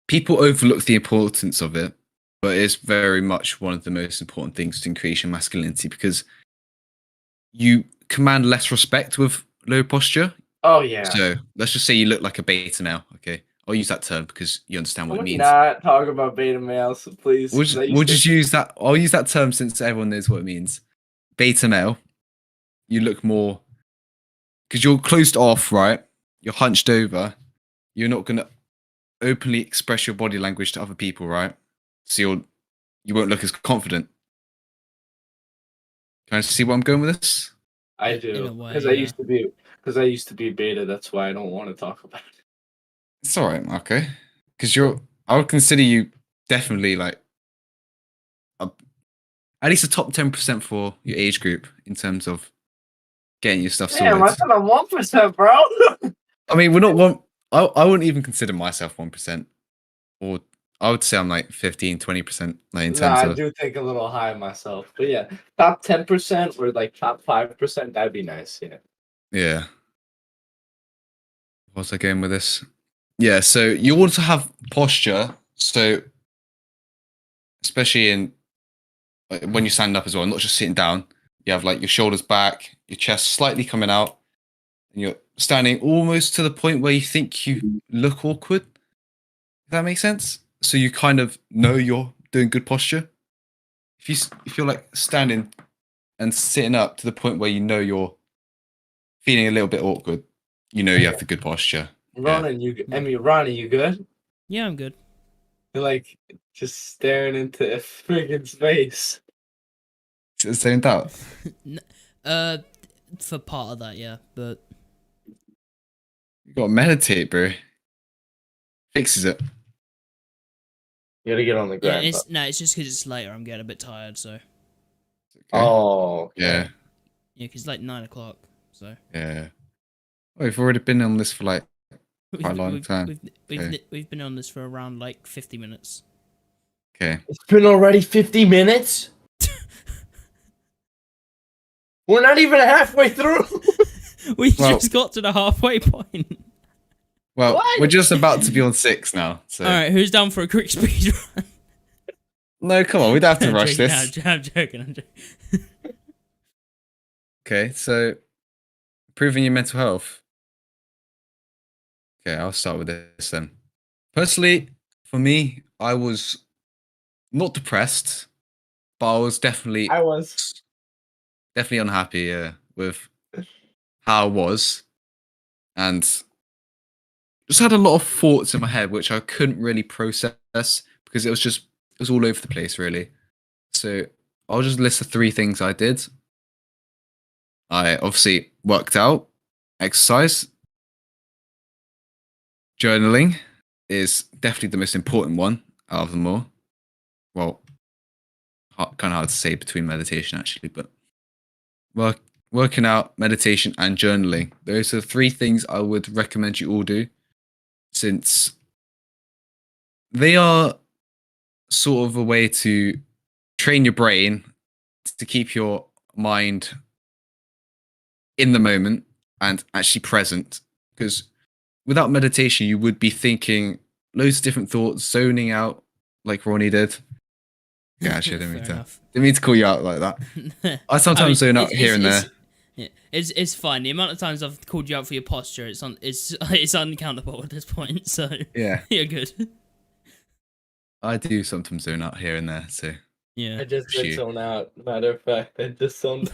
[SPEAKER 3] people overlook the importance of it, but it's very much one of the most important things to increase your masculinity because you command less respect with low posture.
[SPEAKER 2] Oh yeah.
[SPEAKER 3] So let's just say you look like a beta now. Okay, I'll use that term because you understand what it means.
[SPEAKER 2] Not talk about beta males, please.
[SPEAKER 3] We'll just use that. I'll use that term since everyone knows what it means. Beta male, you look more because you're closed off, right? You're hunched over. You're not gonna openly express your body language to other people, right? So you won't look as confident. Can I see where I'm going with this?
[SPEAKER 2] I do because I used to be beta. That's why I don't want to talk about it.
[SPEAKER 3] It's all right, okay. Because I would consider you definitely like at least a top 10% for your age group in terms of getting your stuff sorted.
[SPEAKER 2] Damn, I thought I'm 1%, bro.
[SPEAKER 3] I mean, we're not one. I wouldn't even consider myself 1%, or I would say I'm like 15-20%. Like in terms of.
[SPEAKER 2] I do think a little high myself, but yeah, top 10% or like top 5%, that'd be nice. Yeah.
[SPEAKER 3] Yeah. What's I going with this? Yeah, so you want to have posture. So, especially in when you stand up as well, not just sitting down. You have like your shoulders back, your chest slightly coming out, and you're standing almost to the point where you think you look awkward. If that makes sense. So you kind of know you're doing good posture. If you're like standing and sitting up to the point where you know you're feeling a little bit awkward, you know you have the good posture.
[SPEAKER 2] Ronan, Ronnie, you good?
[SPEAKER 1] Yeah, I'm good.
[SPEAKER 2] You're like just staring into a freaking space.
[SPEAKER 3] Same doubt.
[SPEAKER 1] For part of that, yeah, but
[SPEAKER 3] You gotta meditate, bro. Fixes it.
[SPEAKER 2] You gotta get on the
[SPEAKER 1] yeah,
[SPEAKER 2] ground.
[SPEAKER 1] it's just because it's later. I'm getting a bit tired, so
[SPEAKER 3] Okay.
[SPEAKER 2] Oh, okay.
[SPEAKER 3] Yeah.
[SPEAKER 1] yeah, because it's like 9 o'clock. So
[SPEAKER 3] Yeah. Oh, we've already been on this for like quite a long time.
[SPEAKER 1] We've been on this for around like 50 minutes.
[SPEAKER 3] Okay.
[SPEAKER 2] It's been already 50 minutes. We're not even halfway through.
[SPEAKER 1] We
[SPEAKER 3] Well-
[SPEAKER 1] just got to the halfway point.
[SPEAKER 3] Well,
[SPEAKER 2] What?
[SPEAKER 3] we're just about to be on 6 now. So
[SPEAKER 1] All right, who's down for a quick speed run?
[SPEAKER 3] no, come on, we don't have to
[SPEAKER 1] I'm
[SPEAKER 3] rush
[SPEAKER 1] joking,
[SPEAKER 3] this.
[SPEAKER 1] I'm joking.
[SPEAKER 3] Okay, so improving your mental health. Okay, I'll start with this then. Personally, for me, I was not depressed, but I was definitely
[SPEAKER 2] I was.
[SPEAKER 3] unhappy with how I was, and just had a lot of thoughts in my head which I couldn't really process because it was all over the place really. So I'll just list the 3 things I did. I obviously worked out, exercise, journaling is definitely the most important one out of them all. Well, kind of hard to say between meditation actually, but working out, meditation, and journaling. Those are 3 things I would recommend you all do, since they are sort of a way to train your brain to keep your mind in the moment and actually present. Because without meditation, you would be thinking loads of different thoughts, zoning out like Ronnie did. Yeah, actually,
[SPEAKER 1] Fair
[SPEAKER 3] didn't mean to call you out like that.
[SPEAKER 1] enough.
[SPEAKER 3] I sometimes zone out
[SPEAKER 1] it's-
[SPEAKER 3] here and
[SPEAKER 1] it's-
[SPEAKER 3] there.
[SPEAKER 1] Yeah, it's fine. The amount of times I've called you out for your posture, it's uncountable at this point. So
[SPEAKER 3] Yeah,
[SPEAKER 1] you're good.
[SPEAKER 3] I do sometimes zone out here and there. So
[SPEAKER 1] Yeah.
[SPEAKER 2] I just
[SPEAKER 3] Shoot.
[SPEAKER 2] did zone out. Matter of fact, I just zoned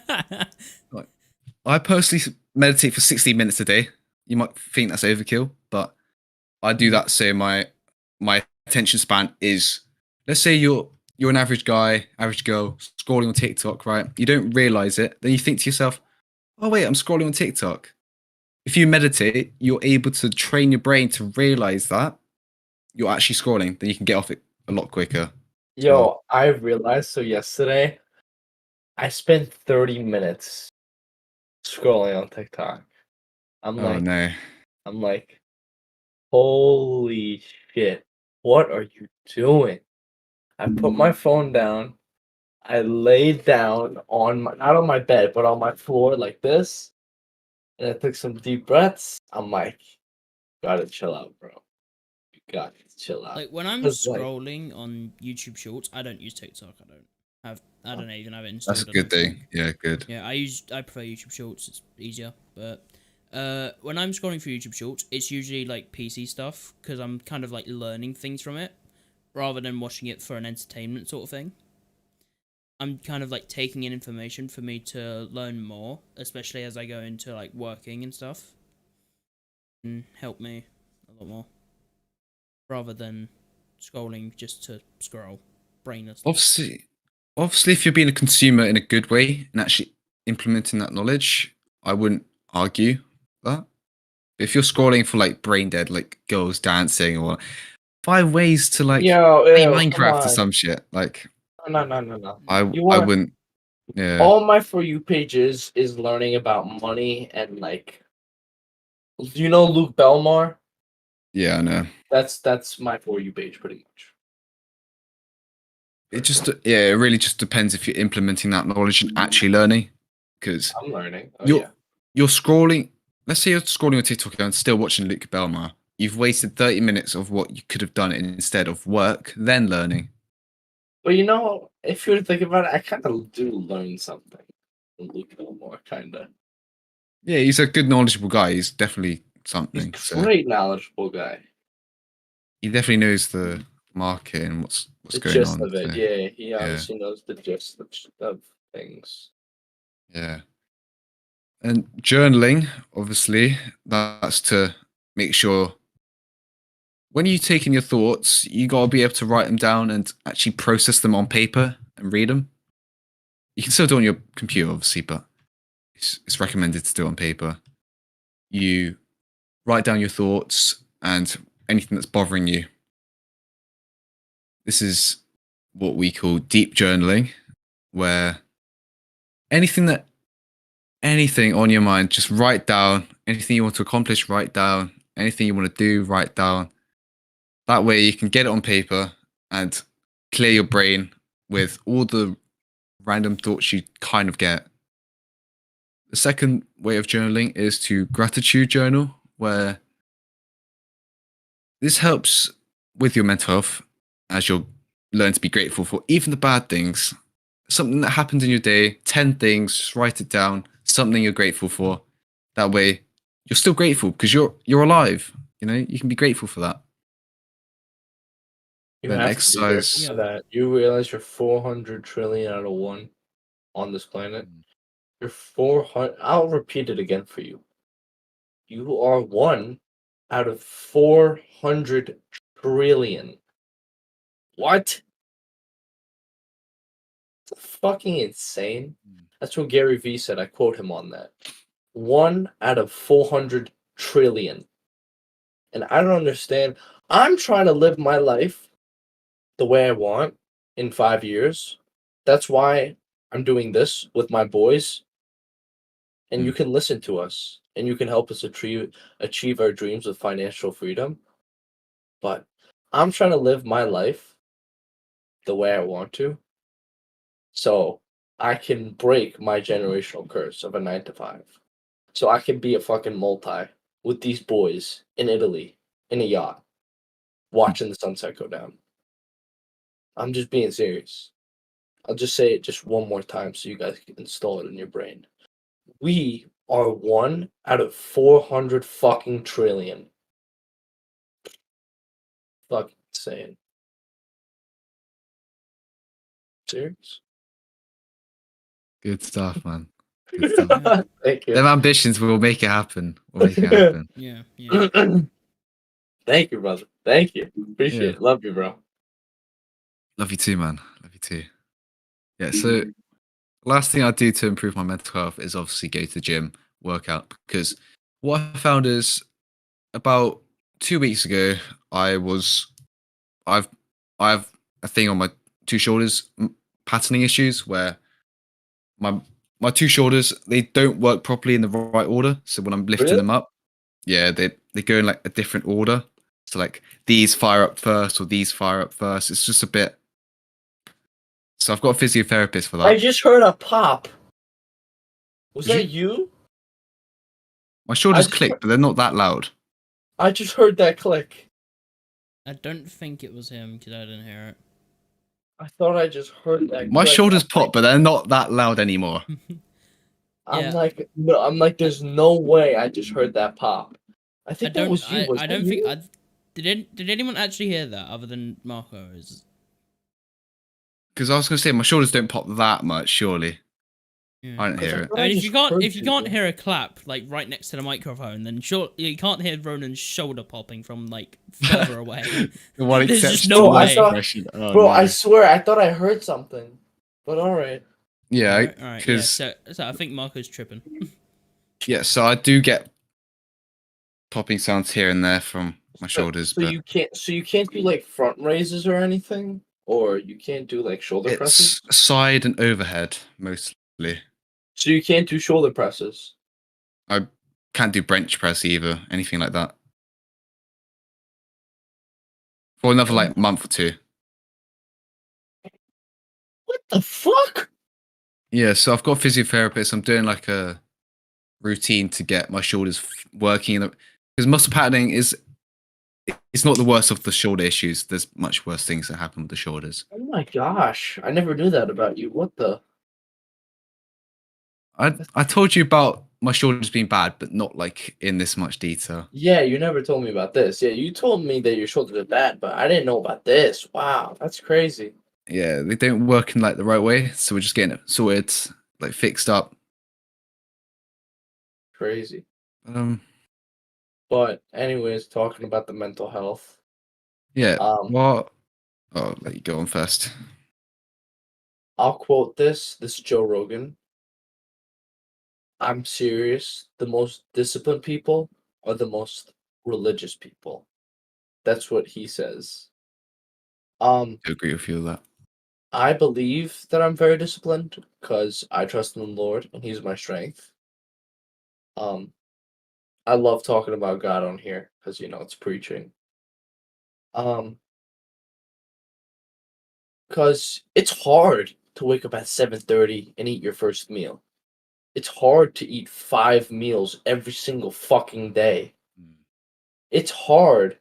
[SPEAKER 2] out.
[SPEAKER 3] I personally meditate for 60 minutes a day. You might think that's overkill, but I do that so my attention span is, let's say you're an average guy, average girl, scrolling on TikTok, right? You don't realize it. Then you think to yourself, oh wait, I'm scrolling on TikTok. If you meditate, you're able to train your brain to realize that you're actually scrolling. Then you can get off it a lot quicker.
[SPEAKER 2] Yo, I realized so yesterday I spent 30 minutes scrolling on TikTok. I'm
[SPEAKER 3] Oh
[SPEAKER 2] like,
[SPEAKER 3] no.
[SPEAKER 2] I'm like, holy shit, what are you doing? I put my phone down. I laid down on my, not on my bed, but on my floor like this. And I took some deep breaths. I'm like, gotta chill out, bro. You gotta chill out.
[SPEAKER 1] Like when I'm
[SPEAKER 2] 'Cause, like-
[SPEAKER 1] scrolling on YouTube Shorts, I don't use TikTok. I don't even have it installed.
[SPEAKER 3] That's a
[SPEAKER 1] I
[SPEAKER 3] good
[SPEAKER 1] don't think.
[SPEAKER 3] thing. Yeah, good.
[SPEAKER 1] Yeah, I prefer YouTube Shorts. It's easier, but when I'm scrolling through YouTube Shorts, it's usually like PC stuff because I'm kind of like learning things from it rather than watching it for an entertainment sort of thing. I'm kind of like taking in information for me to learn more, especially as I go into like working and stuff, and help me a lot more rather than scrolling just to scroll, brainless.
[SPEAKER 3] Obviously, if you're being a consumer in a good way and actually implementing that knowledge, I wouldn't argue that. If you're scrolling for like brain dead, like girls dancing or 5 ways to like
[SPEAKER 2] Yo,
[SPEAKER 3] play
[SPEAKER 2] ew, come
[SPEAKER 3] Minecraft or
[SPEAKER 2] on.
[SPEAKER 3] some shit, like
[SPEAKER 2] No. You
[SPEAKER 3] I
[SPEAKER 2] want
[SPEAKER 3] wouldn't. Yeah,
[SPEAKER 2] all my For You pages is learning about money and like, you know, Luke Belmar.
[SPEAKER 3] yeah, I know.
[SPEAKER 2] That's my For You page pretty much.
[SPEAKER 3] It really just depends if you're implementing that knowledge and actually learning. Because
[SPEAKER 2] I'm learning. Oh
[SPEAKER 3] you're
[SPEAKER 2] yeah.
[SPEAKER 3] you're scrolling. Let's say you're scrolling on TikTok and still watching Luke Belmar. You've wasted 30 minutes of what you could have done instead of work, then learning.
[SPEAKER 2] But you know, if you think about it, I kind of do learn something from Luke Belmar, kind of.
[SPEAKER 3] Yeah, he's a good, knowledgeable guy. He's definitely
[SPEAKER 2] He's
[SPEAKER 3] something.
[SPEAKER 2] a
[SPEAKER 3] So
[SPEAKER 2] great knowledgeable guy.
[SPEAKER 3] he definitely knows the market and what's
[SPEAKER 2] The
[SPEAKER 3] going
[SPEAKER 2] gist
[SPEAKER 3] on.
[SPEAKER 2] of it,
[SPEAKER 3] so,
[SPEAKER 2] yeah. He obviously knows the gist of things.
[SPEAKER 3] yeah. And journaling, obviously, that's to make sure when you're taking your thoughts, you got to be able to write them down and actually process them on paper and read them. You can still do it on your computer, obviously, but it's recommended to do it on paper. You write down your thoughts and anything that's bothering you. This is what we call deep journaling, where anything on your mind, just write down. Anything you want to accomplish, write down. Anything you want to do, write down. That way you can get it on paper and clear your brain with all the random thoughts you kind of get. The second way of journaling is to gratitude journal, where this helps with your mental health as you'll learn to be grateful for even the bad things. Something that happened in your day, 10 things, just write it down, something you're grateful for. That way you're still grateful because you're alive. You know, you can be grateful for that.
[SPEAKER 2] You
[SPEAKER 3] Then
[SPEAKER 2] have to be grateful
[SPEAKER 3] exercise.
[SPEAKER 2] for that. You realize you're 400 trillion out of one on this planet. You're 400. I'll repeat it again for you. You are one out of 400 trillion. What? That's fucking insane. That's what Gary Vee said. I quote him on that. 1 out of 400 trillion. And I don't understand. I'm trying to live my life the way I want in 5 years. That's why I'm doing this with my boys. And you can listen to us and you can help us achieve our dreams of financial freedom. But I'm trying to live my life the way I want to. So I can break my generational curse of a 9 to 5. So I can be a fucking multi with these boys in Italy in a yacht watching the sunset go down. I'm just being serious. I'll just say it just one more time so you guys can install it in your brain. We are 1 out of 400 fucking trillion. Fucking insane. Serious?
[SPEAKER 3] Good stuff, man. Good stuff.
[SPEAKER 2] Thank you.
[SPEAKER 3] Them ambitions will make it happen. We'll make it happen.
[SPEAKER 1] Yeah, yeah.
[SPEAKER 2] Thank you, brother. Thank you. Appreciate
[SPEAKER 3] Yeah.
[SPEAKER 2] it. Love you, bro.
[SPEAKER 3] Love you too, man. Love you too. Yeah. So last thing I do to improve my mental health is obviously go to the gym, work out. Because what I found is about 2 weeks ago, I've I have a thing on my two shoulders, patterning issues where my my two shoulders, they don't work properly in the right order. So when I'm lifting
[SPEAKER 2] Really?
[SPEAKER 3] them up, yeah, they go in like a different order. So like these fire up first or these fire up first. It's just a bit. So I've got a physiotherapist for
[SPEAKER 2] I
[SPEAKER 3] that.
[SPEAKER 2] just heard a pop. Was
[SPEAKER 3] Did
[SPEAKER 2] that you?
[SPEAKER 3] My shoulders
[SPEAKER 2] just
[SPEAKER 3] click, but they're not that loud.
[SPEAKER 2] I just heard that click.
[SPEAKER 1] I don't think it was him because I didn't hear it.
[SPEAKER 2] I thought I just heard that
[SPEAKER 3] My
[SPEAKER 2] click.
[SPEAKER 3] shoulders pop, but they're not that loud anymore.
[SPEAKER 2] I'm
[SPEAKER 1] Yeah.
[SPEAKER 2] like, no, I'm like, there's no way I just heard that pop. I
[SPEAKER 1] I
[SPEAKER 2] think that
[SPEAKER 1] don't.
[SPEAKER 2] was you. Was
[SPEAKER 1] I
[SPEAKER 2] that
[SPEAKER 1] don't think.
[SPEAKER 2] you?
[SPEAKER 1] Did anyone actually hear that other than Marco?
[SPEAKER 3] Because I was going to say my shoulders don't pop that much. Surely
[SPEAKER 1] Yeah.
[SPEAKER 3] I didn't
[SPEAKER 2] 'Cause
[SPEAKER 3] hear it.
[SPEAKER 2] thought
[SPEAKER 1] I mean,
[SPEAKER 2] just heard
[SPEAKER 1] if you can't
[SPEAKER 2] people.
[SPEAKER 1] hear a clap like right next to the microphone, then sure you can't hear Ronan's shoulder popping from like further away.
[SPEAKER 3] The one
[SPEAKER 1] There's just
[SPEAKER 3] exceptional
[SPEAKER 1] no
[SPEAKER 2] Bro, I
[SPEAKER 1] way.
[SPEAKER 2] thought-
[SPEAKER 3] expression. Oh,
[SPEAKER 2] Bro,
[SPEAKER 3] no.
[SPEAKER 2] I swear, I thought I heard something. But all right.
[SPEAKER 3] Yeah,
[SPEAKER 1] All right. Yeah.
[SPEAKER 3] because
[SPEAKER 1] So I think Marco's tripping.
[SPEAKER 3] yeah, so I do get popping sounds here and there from my shoulders,
[SPEAKER 2] So
[SPEAKER 3] but
[SPEAKER 2] you can't do like front raises or anything, or you can't do like shoulder presses.
[SPEAKER 3] it's side and overhead mostly.
[SPEAKER 2] So you can't do shoulder presses.
[SPEAKER 3] I can't do bench press either, anything like that. For another like month or two.
[SPEAKER 2] What the fuck?
[SPEAKER 3] Yeah, so I've got a physiotherapist. I'm doing like a routine to get my shoulders working. Because muscle patterning is it's not the worst of the shoulder issues. There's much worse things that happen with the shoulders.
[SPEAKER 2] Oh my gosh, I never knew that about you. What the?
[SPEAKER 3] I told you about my shoulders being bad, but not like in this much detail.
[SPEAKER 2] Yeah, you never told me about this. Yeah, you told me that your shoulders are bad, but I didn't know about this. Wow, that's crazy.
[SPEAKER 3] Yeah, they don't work in like the right way, so we're just getting it sorted, like fixed up.
[SPEAKER 2] Crazy.
[SPEAKER 3] Um,
[SPEAKER 2] But anyways, talking about the mental health.
[SPEAKER 3] yeah.
[SPEAKER 2] Um,
[SPEAKER 3] What? Oh, I'll let you go on first.
[SPEAKER 2] I'll quote this. This is Joe Rogan. I'm serious. The most disciplined people are the most religious people. That's what he says.
[SPEAKER 3] I agree with you with that.
[SPEAKER 2] I believe that I'm very disciplined because I trust in the Lord and He's my strength. I love talking about God on here because it's preaching. Because it's hard to wake up at 7:30 and eat your first meal. It's hard to eat 5 meals every single fucking day. It's hard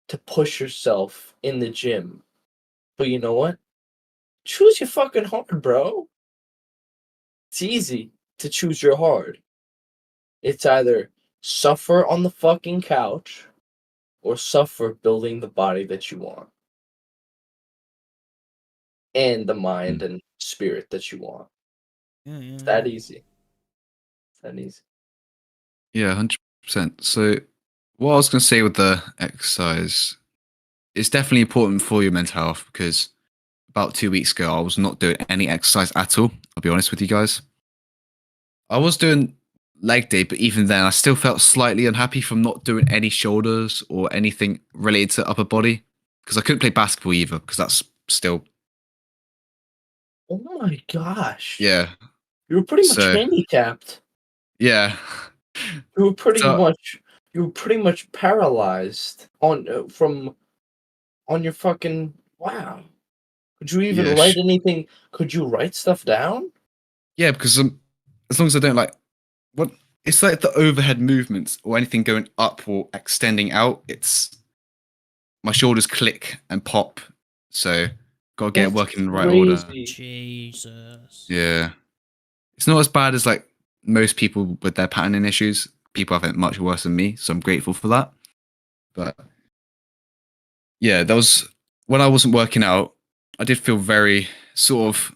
[SPEAKER 2] to push yourself in the gym. But you know what? Choose your fucking hard, bro. It's easy to choose your hard. It's either suffer on the fucking couch or suffer building the body that you want and the mind and spirit that you want.
[SPEAKER 1] Yeah,
[SPEAKER 2] It's that easy. It's that easy.
[SPEAKER 3] Yeah, 100%. So, what I was going to say with the exercise, it's definitely important for your mental health because about 2 weeks ago, I was not doing any exercise at all. I'll be honest with you guys. I was doing leg day, but even then, I still felt slightly unhappy from not doing any shoulders or anything related to upper body because I couldn't play basketball either because that's still,
[SPEAKER 2] Oh my gosh.
[SPEAKER 3] yeah.
[SPEAKER 2] You were pretty much
[SPEAKER 3] So-
[SPEAKER 2] handicapped.
[SPEAKER 3] Yeah.
[SPEAKER 2] You were pretty
[SPEAKER 3] So-
[SPEAKER 2] much paralyzed from your fucking wow. Could you even
[SPEAKER 3] Yeah,
[SPEAKER 2] write anything? Could you write stuff down?
[SPEAKER 3] Yeah, because as long as I don't like what it's like the overhead movements or anything going up or extending out, it's my shoulders click and pop. So gotta get it
[SPEAKER 2] That's
[SPEAKER 3] working in the right order.
[SPEAKER 2] crazy.
[SPEAKER 1] Jesus.
[SPEAKER 3] Yeah. It's not as bad as like most people with their patterning issues. People have it much worse than me, so I'm grateful for that. But yeah, that was when I wasn't working out, I did feel very sort of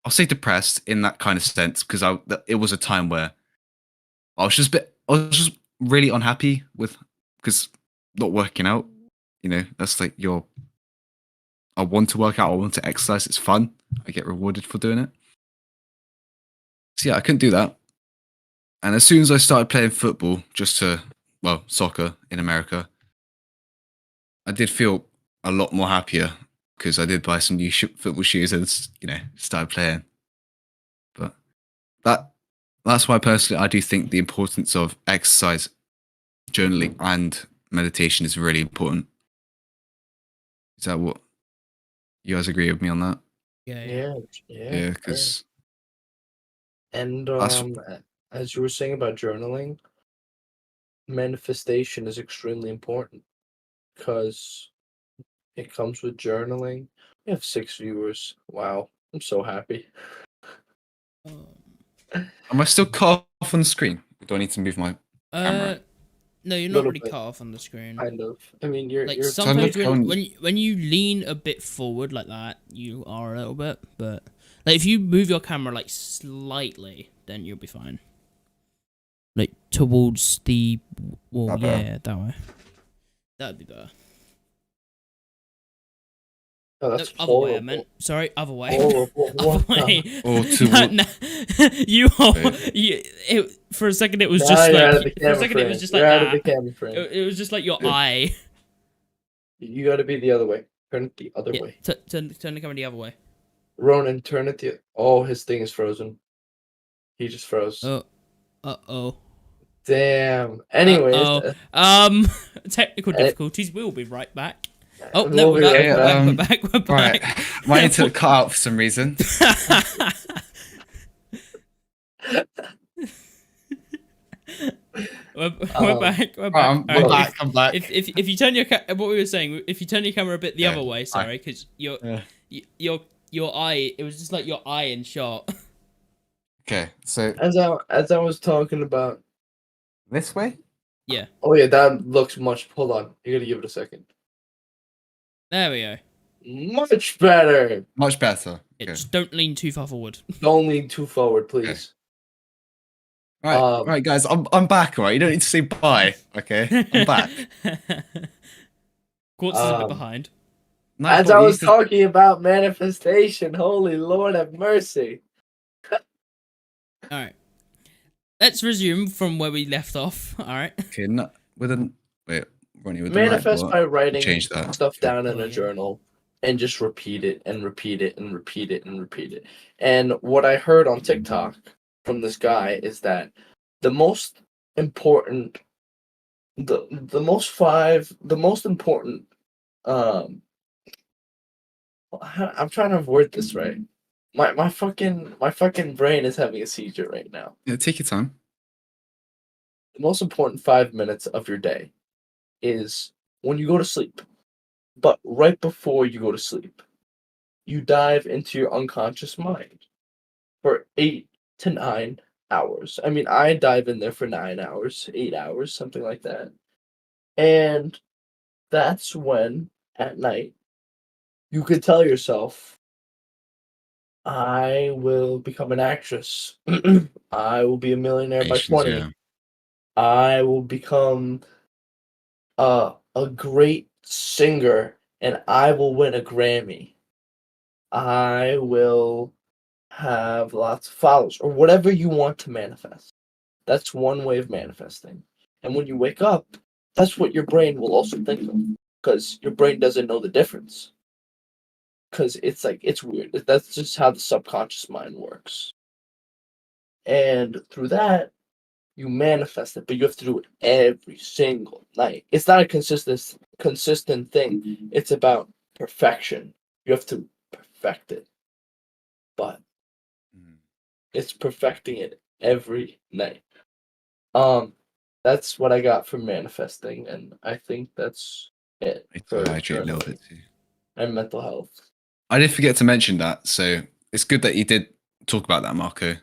[SPEAKER 3] I'll say depressed in that kind of sense because it was a time where I was just really unhappy with because not working out. You know, that's like I want to work out, I want to exercise. It's fun. I get rewarded for doing it. So yeah, I couldn't do that. And as soon as I started playing football, soccer in America, I did feel a lot more happier because I did buy some new football shoes and started playing. But that's why personally I do think the importance of exercise, journaling, and meditation is really important. Is that what you guys agree with me on that?
[SPEAKER 1] Yeah.
[SPEAKER 3] Yeah, because
[SPEAKER 2] And
[SPEAKER 3] That's-
[SPEAKER 2] as you were saying about journaling, manifestation is extremely important because it comes with journaling. We have 6 viewers. Wow, I'm so happy.
[SPEAKER 3] am I still cut off on the screen? Or do I need to move my camera?
[SPEAKER 1] No, you're not
[SPEAKER 2] Little
[SPEAKER 1] really
[SPEAKER 2] bit.
[SPEAKER 1] cut off on the screen.
[SPEAKER 2] Kind of. I mean, you're
[SPEAKER 1] Like
[SPEAKER 2] you're
[SPEAKER 1] sometimes
[SPEAKER 3] look on-
[SPEAKER 1] when you lean a bit forward like that, you are a little bit, but like if you move your camera like slightly, then you'll be fine. Like towards the wall, yeah, that way. That'd be better.
[SPEAKER 2] oh, that's
[SPEAKER 1] No, other way, I
[SPEAKER 2] horrible.
[SPEAKER 1] meant. Sorry, other way.
[SPEAKER 2] Horrible.
[SPEAKER 1] Other
[SPEAKER 2] What
[SPEAKER 1] way.
[SPEAKER 3] Or
[SPEAKER 1] No, you,
[SPEAKER 3] Wait.
[SPEAKER 1] for a second it was
[SPEAKER 2] Now
[SPEAKER 1] just
[SPEAKER 2] you're out of
[SPEAKER 1] like
[SPEAKER 2] the
[SPEAKER 1] for a
[SPEAKER 2] camera
[SPEAKER 1] second it was
[SPEAKER 2] frame.
[SPEAKER 1] just
[SPEAKER 2] You're
[SPEAKER 1] like
[SPEAKER 2] out of the
[SPEAKER 1] that.
[SPEAKER 2] camera frame.
[SPEAKER 1] It was just like your eye.
[SPEAKER 2] You got to be the other way. Turn it the other
[SPEAKER 1] Yeah,
[SPEAKER 2] way.
[SPEAKER 1] turn the camera the other way.
[SPEAKER 2] Ronan, turn it the. Oh, his thing is frozen. He just froze.
[SPEAKER 1] Oh.
[SPEAKER 2] Damn. Anyways,
[SPEAKER 1] Uh-oh. Technical
[SPEAKER 2] Uh,
[SPEAKER 1] difficulties. We'll be right back. Oh no,
[SPEAKER 2] we'll
[SPEAKER 1] we're
[SPEAKER 2] be
[SPEAKER 1] back.
[SPEAKER 2] right
[SPEAKER 1] We're
[SPEAKER 2] back.
[SPEAKER 1] back. We're back. We're
[SPEAKER 3] Right,
[SPEAKER 1] back.
[SPEAKER 3] my internet cut out for some reason.
[SPEAKER 1] We're
[SPEAKER 2] Um,
[SPEAKER 1] back. We're
[SPEAKER 3] Right,
[SPEAKER 1] back.
[SPEAKER 3] I'm
[SPEAKER 1] Alright,
[SPEAKER 3] back. I'm back.
[SPEAKER 1] If you turn your what we were saying, if you turn your camera a bit the
[SPEAKER 3] Yeah,
[SPEAKER 1] other way, sorry, because
[SPEAKER 3] Yeah.
[SPEAKER 1] your eye, it was just like your eye in shot.
[SPEAKER 3] Okay, so
[SPEAKER 2] as I was talking about.
[SPEAKER 3] this way.
[SPEAKER 2] Oh yeah, that looks much. Hold on, you gotta give it a second.
[SPEAKER 1] There we go.
[SPEAKER 2] Much better.
[SPEAKER 3] Much better.
[SPEAKER 1] Yeah,
[SPEAKER 3] Okay.
[SPEAKER 1] just don't lean too far forward.
[SPEAKER 2] Don't lean too forward, please.
[SPEAKER 3] Right, guys, I'm back. All right, you don't need to say bye. Okay, I'm back.
[SPEAKER 1] Quartz is a bit
[SPEAKER 2] Um,
[SPEAKER 1] behind.
[SPEAKER 3] Nice
[SPEAKER 2] As I
[SPEAKER 3] body,
[SPEAKER 2] was talking about manifestation, holy Lord have mercy.
[SPEAKER 1] All right. Let's resume from where we left off. All right.
[SPEAKER 3] Okay, no, wait, Ronnie, with
[SPEAKER 2] Manifest
[SPEAKER 3] the right
[SPEAKER 2] by
[SPEAKER 3] bot,
[SPEAKER 2] writing
[SPEAKER 3] change that.
[SPEAKER 2] stuff
[SPEAKER 3] Okay.
[SPEAKER 2] down in
[SPEAKER 1] Oh,
[SPEAKER 2] a
[SPEAKER 1] yeah.
[SPEAKER 2] journal and just repeat it and repeat it and repeat it and repeat it. And what I heard on TikTok from this guy is that the most important I'm trying to word this right. My fucking brain is having a seizure right now.
[SPEAKER 3] Yeah, take your time.
[SPEAKER 2] The most important 5 minutes of your day is when you go to sleep. But right before you go to sleep, you dive into your unconscious mind for 8 to 9 hours. I mean, I dive in there for 9 hours, 8 hours, something like that. And that's when, at night, you could tell yourself, I will become an actress. I will be a millionaire by
[SPEAKER 3] Patience,
[SPEAKER 2] 20.
[SPEAKER 3] yeah.
[SPEAKER 2] I will become a great singer and I will win a Grammy. I will have lots of followers or whatever you want to manifest. That's one way of manifesting. And when you wake up, that's what your brain will also think of because your brain doesn't know the difference. Because it's like, it's weird. That's just how the subconscious mind works. And through that, you manifest it, but you have to do it every single night. It's not a consistent thing. It's about perfection. You have to perfect it. But it's perfecting it every night. That's what I got from manifesting, and I think that's it
[SPEAKER 3] I
[SPEAKER 2] for
[SPEAKER 3] hydrate a little
[SPEAKER 2] journaling
[SPEAKER 3] bit too.
[SPEAKER 2] and mental health.
[SPEAKER 3] I did forget to mention that, so it's good that you did talk about that, Marco.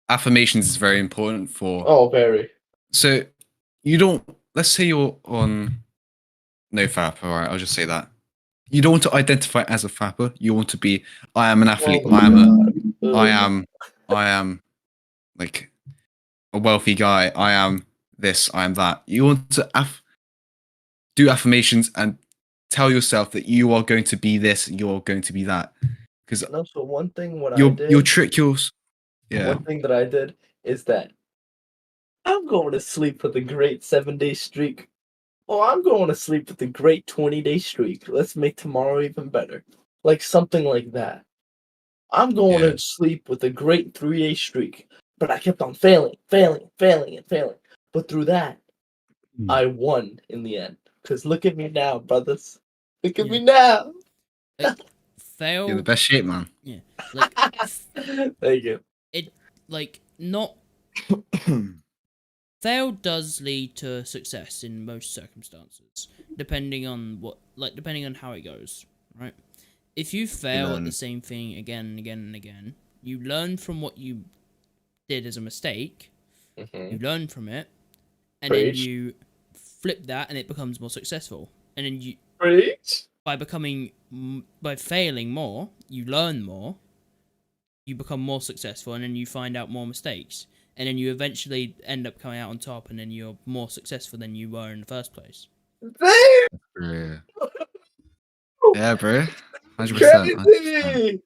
[SPEAKER 3] Affirmations is very important for.
[SPEAKER 2] Oh, very.
[SPEAKER 3] So you don't. Let's say you're on no fap. All right, I'll just say that. You don't want to identify as a fapper. You want to be. I am an athlete.
[SPEAKER 2] Oh my God.
[SPEAKER 3] I am. I am like a wealthy guy. I am this. I am that. You want to do affirmations and tell yourself that you are going to be this. You're going to be that. Because
[SPEAKER 2] No, so one thing what I
[SPEAKER 3] you'll
[SPEAKER 2] did,
[SPEAKER 3] trick yours. Yeah.
[SPEAKER 2] one thing that I did is that I'm going to sleep with a great 7-day streak. Oh, I'm going to sleep with a great 20-day streak. Let's make tomorrow even better. Like something like that. I'm going
[SPEAKER 3] Yeah.
[SPEAKER 2] to sleep with a great 3-day streak. But I kept on failing. But through that, I won in the end. Because look at me now, brothers. Look at
[SPEAKER 1] Yeah.
[SPEAKER 2] me now.
[SPEAKER 1] Like, fail.
[SPEAKER 3] You're the best shape, man.
[SPEAKER 1] Yeah. Like,
[SPEAKER 2] Thank you.
[SPEAKER 1] it, like, not. Fail does lead to success in most circumstances, depending on depending on how it goes, right? If you fail at the same thing again and again and again, you learn from what you did as a mistake, you learn from it, and then
[SPEAKER 2] Preach.
[SPEAKER 1] you flip that and it becomes more successful. And then you,
[SPEAKER 2] Preach.
[SPEAKER 1] by failing more, you learn more, you become more successful, and then you find out more mistakes. And then you eventually end up coming out on top, and then you're more successful than you were in the first place.
[SPEAKER 3] Yeah. Yeah, bro. 100%.
[SPEAKER 2] Crazy.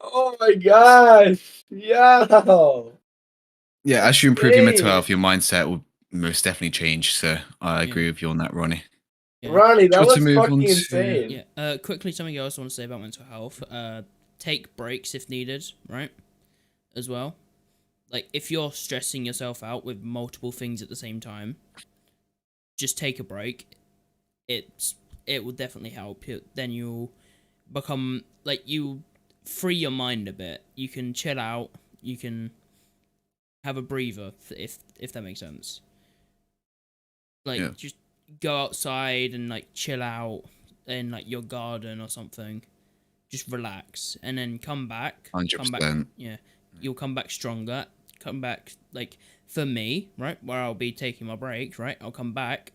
[SPEAKER 2] Oh my gosh. Yo.
[SPEAKER 3] Yeah, as you improve your mental
[SPEAKER 2] Insane.
[SPEAKER 3] health, your mindset will most definitely change. So I agree with you on that, Ronnie.
[SPEAKER 1] Yeah.
[SPEAKER 2] Ronnie, that
[SPEAKER 3] Do you want
[SPEAKER 2] was
[SPEAKER 3] to move on
[SPEAKER 2] fucking
[SPEAKER 3] to-
[SPEAKER 2] insane.
[SPEAKER 1] Yeah. Quickly, something else I want to say about mental health. Take breaks if needed, right? As well. Like, if you're stressing yourself out with multiple things at the same time, just take a break. It will definitely help. Then you'll become, like, you free your mind a bit. You can chill out. You can have a breather, if that makes sense. Like, just go outside and, like, chill out in, like, your garden or something. Just relax. And then come back.
[SPEAKER 3] 100%.
[SPEAKER 1] Yeah. You'll come back stronger. Come back, like, for me, right, where I'll be taking my break, right, I'll come back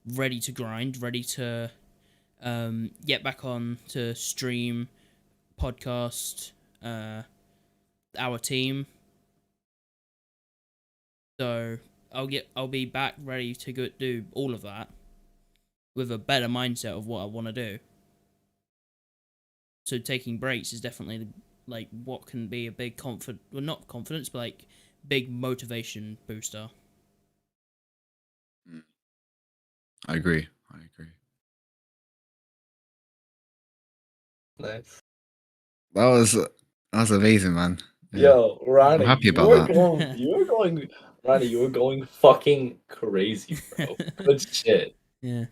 [SPEAKER 1] ready to grind, ready to get back on to stream, podcast, our team. So I'll be back ready to go do all of that with a better mindset of what I want to do. So taking breaks is definitely, like, what can be a big not confidence, but, like, big motivation booster.
[SPEAKER 3] I agree.
[SPEAKER 2] Nice.
[SPEAKER 3] That was amazing, man. Yeah.
[SPEAKER 2] Yo, Ronnie,
[SPEAKER 3] I'm happy
[SPEAKER 2] you
[SPEAKER 3] about
[SPEAKER 2] were
[SPEAKER 3] that.
[SPEAKER 2] going, Ronnie, you were going fucking crazy, bro. Good shit.
[SPEAKER 1] Yeah.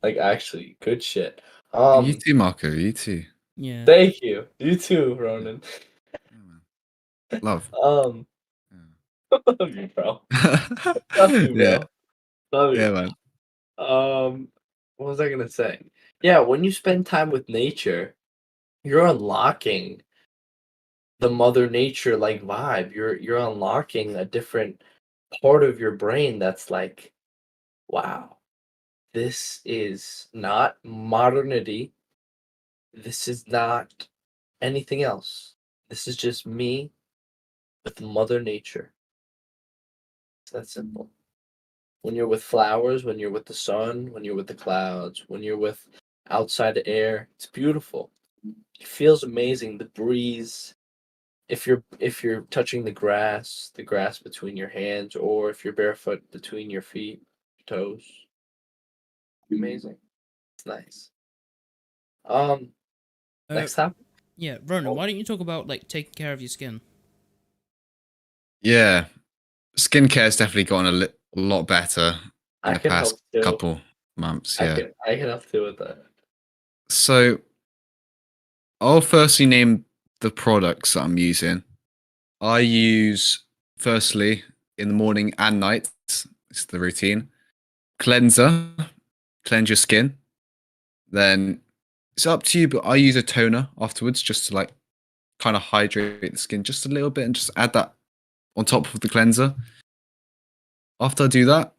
[SPEAKER 2] Like, actually, good shit.
[SPEAKER 3] You too, Marco. You too.
[SPEAKER 1] Yeah.
[SPEAKER 2] Thank you. You too, Ronan.
[SPEAKER 3] Love.
[SPEAKER 2] Love you, bro. Love you,
[SPEAKER 3] Yeah.
[SPEAKER 2] bro. Love you.
[SPEAKER 3] Yeah, man.
[SPEAKER 2] What was I gonna say? Yeah, when you spend time with nature, you're unlocking the mother nature like vibe. You're unlocking a different part of your brain that's like, wow, this is not modernity. This is not anything else. This is just me with mother nature. It's that simple. When you're with flowers, when you're with the sun, when you're with the clouds, when you're with outside air, it's beautiful. It feels amazing. The breeze, if you're touching the grass between your hands, or if you're barefoot between your feet, toes, amazing. It's nice. Um,
[SPEAKER 1] Uh,
[SPEAKER 2] next time.
[SPEAKER 1] yeah, Ronan,
[SPEAKER 2] Oh,
[SPEAKER 1] why don't you talk about like taking care of your skin?
[SPEAKER 3] Yeah. Skincare's definitely gotten a lot better in
[SPEAKER 2] I
[SPEAKER 3] the
[SPEAKER 2] can help
[SPEAKER 3] past
[SPEAKER 2] too.
[SPEAKER 3] couple months. Yeah.
[SPEAKER 2] I can help too with that.
[SPEAKER 3] So I'll firstly name the products that I'm using. I use, firstly, in the morning and night, it's the routine. Cleanser, cleanse your skin. Then it's up to you, but I use a toner afterwards just to like kind of hydrate the skin just a little bit and just add that on top of the cleanser. After I do that,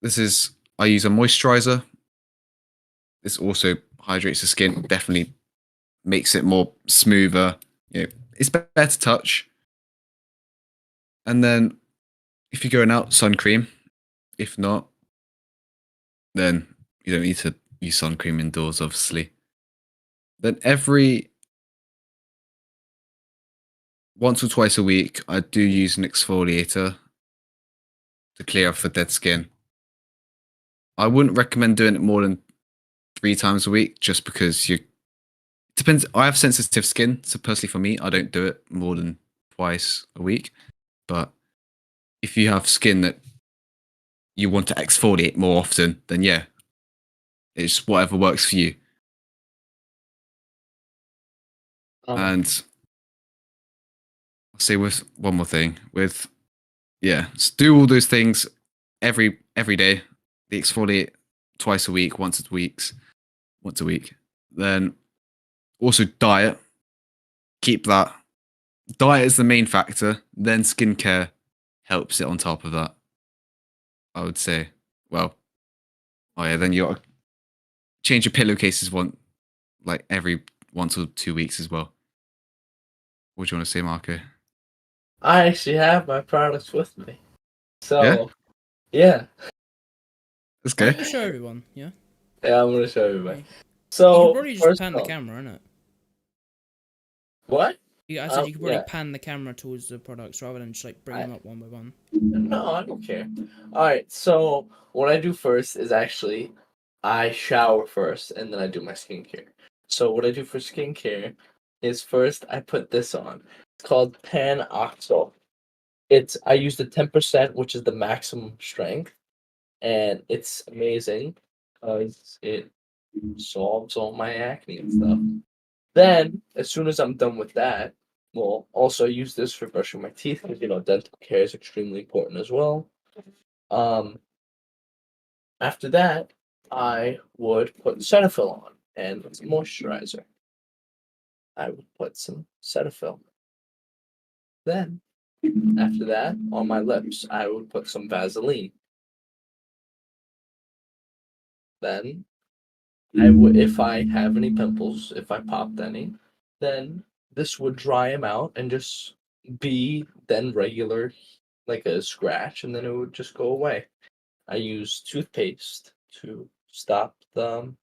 [SPEAKER 3] I use a moisturizer. This also hydrates the skin, definitely makes it more smoother. It's better to touch. And then if you're going out, sun cream. If not, then you don't need to use sun cream indoors, obviously. Then every once or twice a week, I do use an exfoliator to clear off the dead skin. I wouldn't recommend doing it more than 3 times a week, just because you depends. I have sensitive skin, so personally for me, I don't do it more than twice a week. But if you have skin that you want to exfoliate more often, then yeah, it's whatever works for you.
[SPEAKER 2] Um,
[SPEAKER 3] And I'll say with one more thing, with just do all those things every day. The exfoliate twice a week, once a week. Then also diet. Keep that. Diet is the main factor. Then skincare helps it on top of that. I would say. Well, oh yeah, then you got to change your pillowcases every 1 to 2 weeks as well. What do you want to say, Marco?
[SPEAKER 2] I actually have my products with me.
[SPEAKER 3] Yeah,
[SPEAKER 2] So, yeah.
[SPEAKER 3] let's
[SPEAKER 1] Why
[SPEAKER 3] go.
[SPEAKER 1] don't you show everyone? Yeah.
[SPEAKER 2] Yeah, I'm gonna show everybody.
[SPEAKER 1] You could
[SPEAKER 2] So,
[SPEAKER 1] probably just
[SPEAKER 2] first
[SPEAKER 1] pan the
[SPEAKER 2] off,
[SPEAKER 1] camera, innit?
[SPEAKER 2] what?
[SPEAKER 1] I said you could probably
[SPEAKER 2] Yeah.
[SPEAKER 1] pan the camera towards the products rather than just like bring
[SPEAKER 2] I,
[SPEAKER 1] them up one by one.
[SPEAKER 2] no, I don't care. All right. So, what I do first is actually I shower first, and then I do my skincare. So, what I do for skincare is first I put this on. It's called Panoxyl. I use the 10%, which is the maximum strength, and it's amazing because it solves all my acne and stuff. Then, as soon as I'm done with that, we'll also use this for brushing my teeth because dental care is extremely important as well. Um, After that, I would put Cetaphil on and some moisturizer. I would put some Cetaphil. Then, after that, on my lips, I would put some Vaseline. Then if I have any pimples, if I popped any, then this would dry them out and just be then regular, like a scratch, and then it would just go away. I use toothpaste to stop to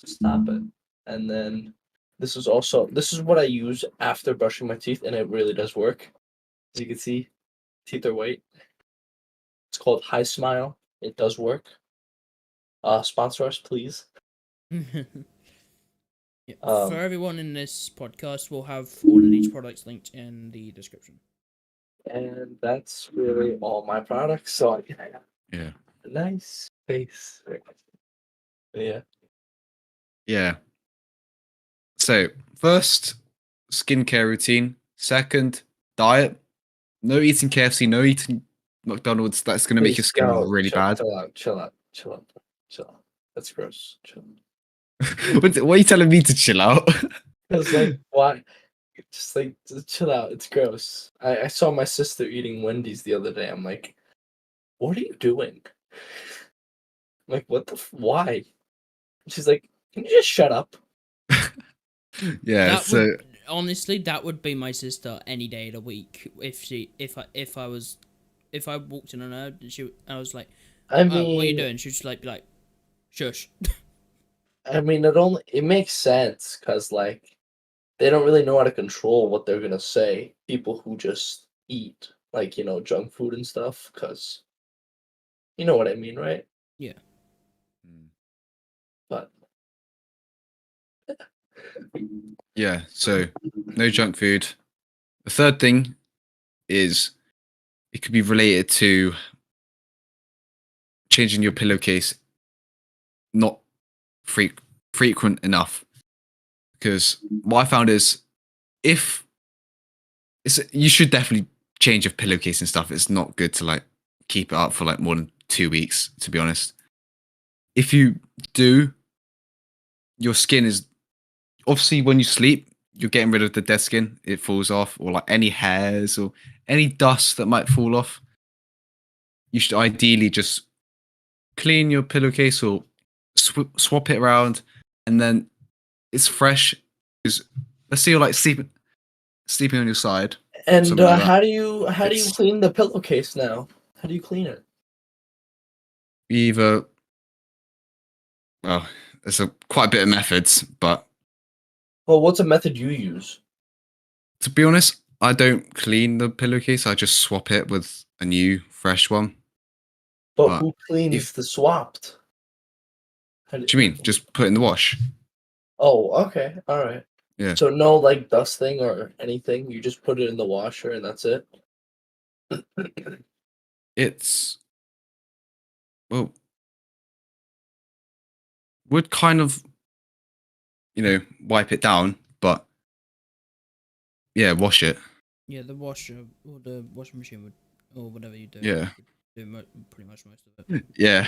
[SPEAKER 2] stop it. And then this is what I use after brushing my teeth, and it really does work. As you can see, teeth are white. It's called High Smile. It does work. Sponsor us, please.
[SPEAKER 1] Yeah. For
[SPEAKER 2] Um,
[SPEAKER 1] everyone in this podcast, we'll have all of these products linked in the description.
[SPEAKER 2] and that's really all my products. So I can have
[SPEAKER 3] Yeah.
[SPEAKER 2] a nice face. Yeah.
[SPEAKER 3] Yeah. So first, skincare routine. Second, diet. No eating KFC, no eating McDonald's. That's going to make your
[SPEAKER 2] Please
[SPEAKER 3] skin
[SPEAKER 2] go.
[SPEAKER 3] really bad.
[SPEAKER 2] Chill out. That's gross. Chill.
[SPEAKER 3] What are you telling me to chill out?
[SPEAKER 2] It's like, why? Just chill out. It's gross. I saw my sister eating Wendy's the other day. I'm like, what are you doing? Like, what the? Why? She's like, can you just shut up?
[SPEAKER 3] Yeah,
[SPEAKER 1] That
[SPEAKER 3] so
[SPEAKER 1] would honestly, that would be my sister any day of the week. If I walked in on her and I was like,
[SPEAKER 2] I
[SPEAKER 1] what are you
[SPEAKER 2] mean,
[SPEAKER 1] doing? She'd just be like, shush.
[SPEAKER 2] it makes sense because like they don't really know how to control what they're gonna say. People who just eat like junk food and stuff, because you know what I mean, right?
[SPEAKER 1] Yeah.
[SPEAKER 2] But
[SPEAKER 3] yeah, so no junk food. The third thing is it could be related to changing your pillowcase not frequent enough. Because what I found is if you should definitely change your pillowcase and stuff. It's not good to like keep it up for like more than 2 weeks, to be honest. If you do, your skin is obviously when you sleep, you're getting rid of the dead skin. It falls off, or like any hairs or any dust that might fall off. You should ideally just clean your pillowcase or swap it around, and then it's fresh. Because let's say you're like sleeping on your side,
[SPEAKER 2] and
[SPEAKER 3] something like that.
[SPEAKER 2] how do you
[SPEAKER 3] It's-
[SPEAKER 2] clean the pillowcase now? How do you clean it?
[SPEAKER 3] Either well, there's quite a bit of methods, but
[SPEAKER 2] Well, what's a method you use?
[SPEAKER 3] to be honest, I don't clean the pillowcase. I just swap it with a new, fresh one.
[SPEAKER 2] But
[SPEAKER 3] But
[SPEAKER 2] who cleans
[SPEAKER 3] if-
[SPEAKER 2] the swapped?
[SPEAKER 3] What do you mean? Just put it in the wash?
[SPEAKER 2] Oh, okay, all right.
[SPEAKER 3] Yeah.
[SPEAKER 2] So no like dusting or anything. You just put it in the washer and that's it.
[SPEAKER 3] It's well, would kind of wipe it down, but yeah, wash it.
[SPEAKER 1] Yeah, the washer or the washing machine would, or whatever you do.
[SPEAKER 3] Yeah.
[SPEAKER 1] Do pretty much most of it.
[SPEAKER 3] Yeah.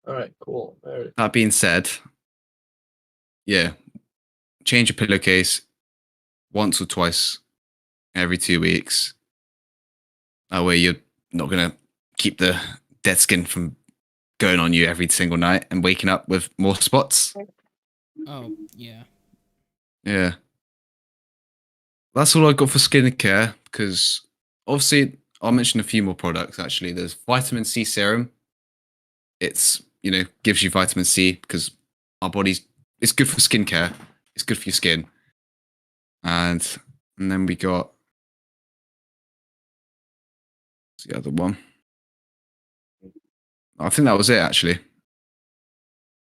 [SPEAKER 2] All right, cool. All right.
[SPEAKER 3] That being said, yeah, change your pillowcase once or twice every 2 weeks. That way you're not gonna keep the dead skin from going on you every single night and waking up with more spots.
[SPEAKER 1] Oh yeah.
[SPEAKER 3] Yeah. That's all I got for skincare, because obviously I'll mention a few more products actually. There's vitamin C serum. It's, gives you vitamin C because it's good for skincare. It's good for your skin. And then we got what's the other one. I think that was it actually.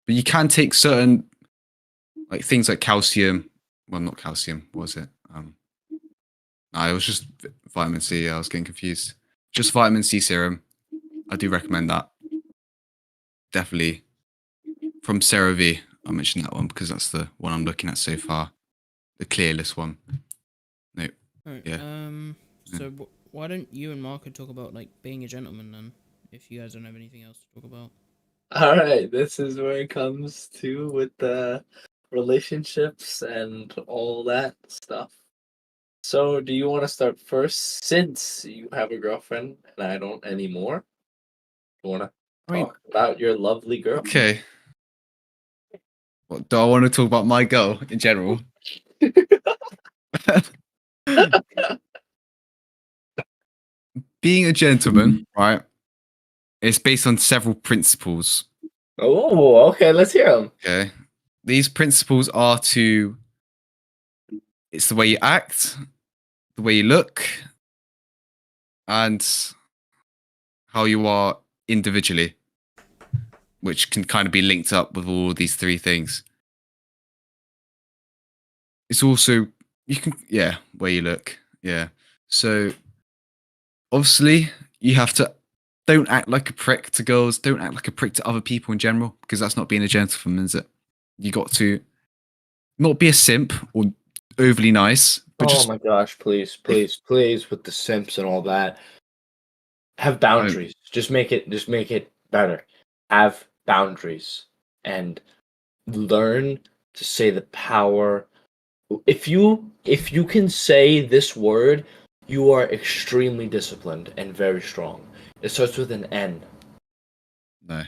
[SPEAKER 3] But you can take certain like things like calcium. Well, not calcium, was it? No, it was just vitamin C. I was getting confused. Just vitamin C serum. I do recommend that. Definitely from CeraVe. I'll mention that one because that's the one I'm looking at so far. The clearless one. No.
[SPEAKER 1] Alright,
[SPEAKER 3] Yeah.
[SPEAKER 1] So why don't you and Marco talk about like being a gentleman then? If you guys don't have anything else to talk about.
[SPEAKER 2] All right, this is where it comes to with the relationships and all that stuff. So, do you want to start first since you have a girlfriend and I don't anymore? You want to
[SPEAKER 3] I mean,
[SPEAKER 2] talk about your lovely girl?
[SPEAKER 3] okay. What, do I want to talk about my girl in general? Being a gentleman, right? It's based on several principles.
[SPEAKER 2] Oh, okay, let's hear them.
[SPEAKER 3] Okay. These principles are it's the way you act, the way you look, and how you are individually, which can kind of be linked up with all these three things. It's also, where you look. Yeah. So obviously you have to, don't act like a prick to girls, don't act like a prick to other people in general, because that's not being a gentleman, is it? You got to not be a simp or overly nice, but
[SPEAKER 2] Oh
[SPEAKER 3] just
[SPEAKER 2] my gosh, please, please, with the simps and all that. Have boundaries. Just make it better. Have boundaries and learn to say the power. If you can say this word, you are extremely disciplined and very strong. It starts with an N.
[SPEAKER 3] no.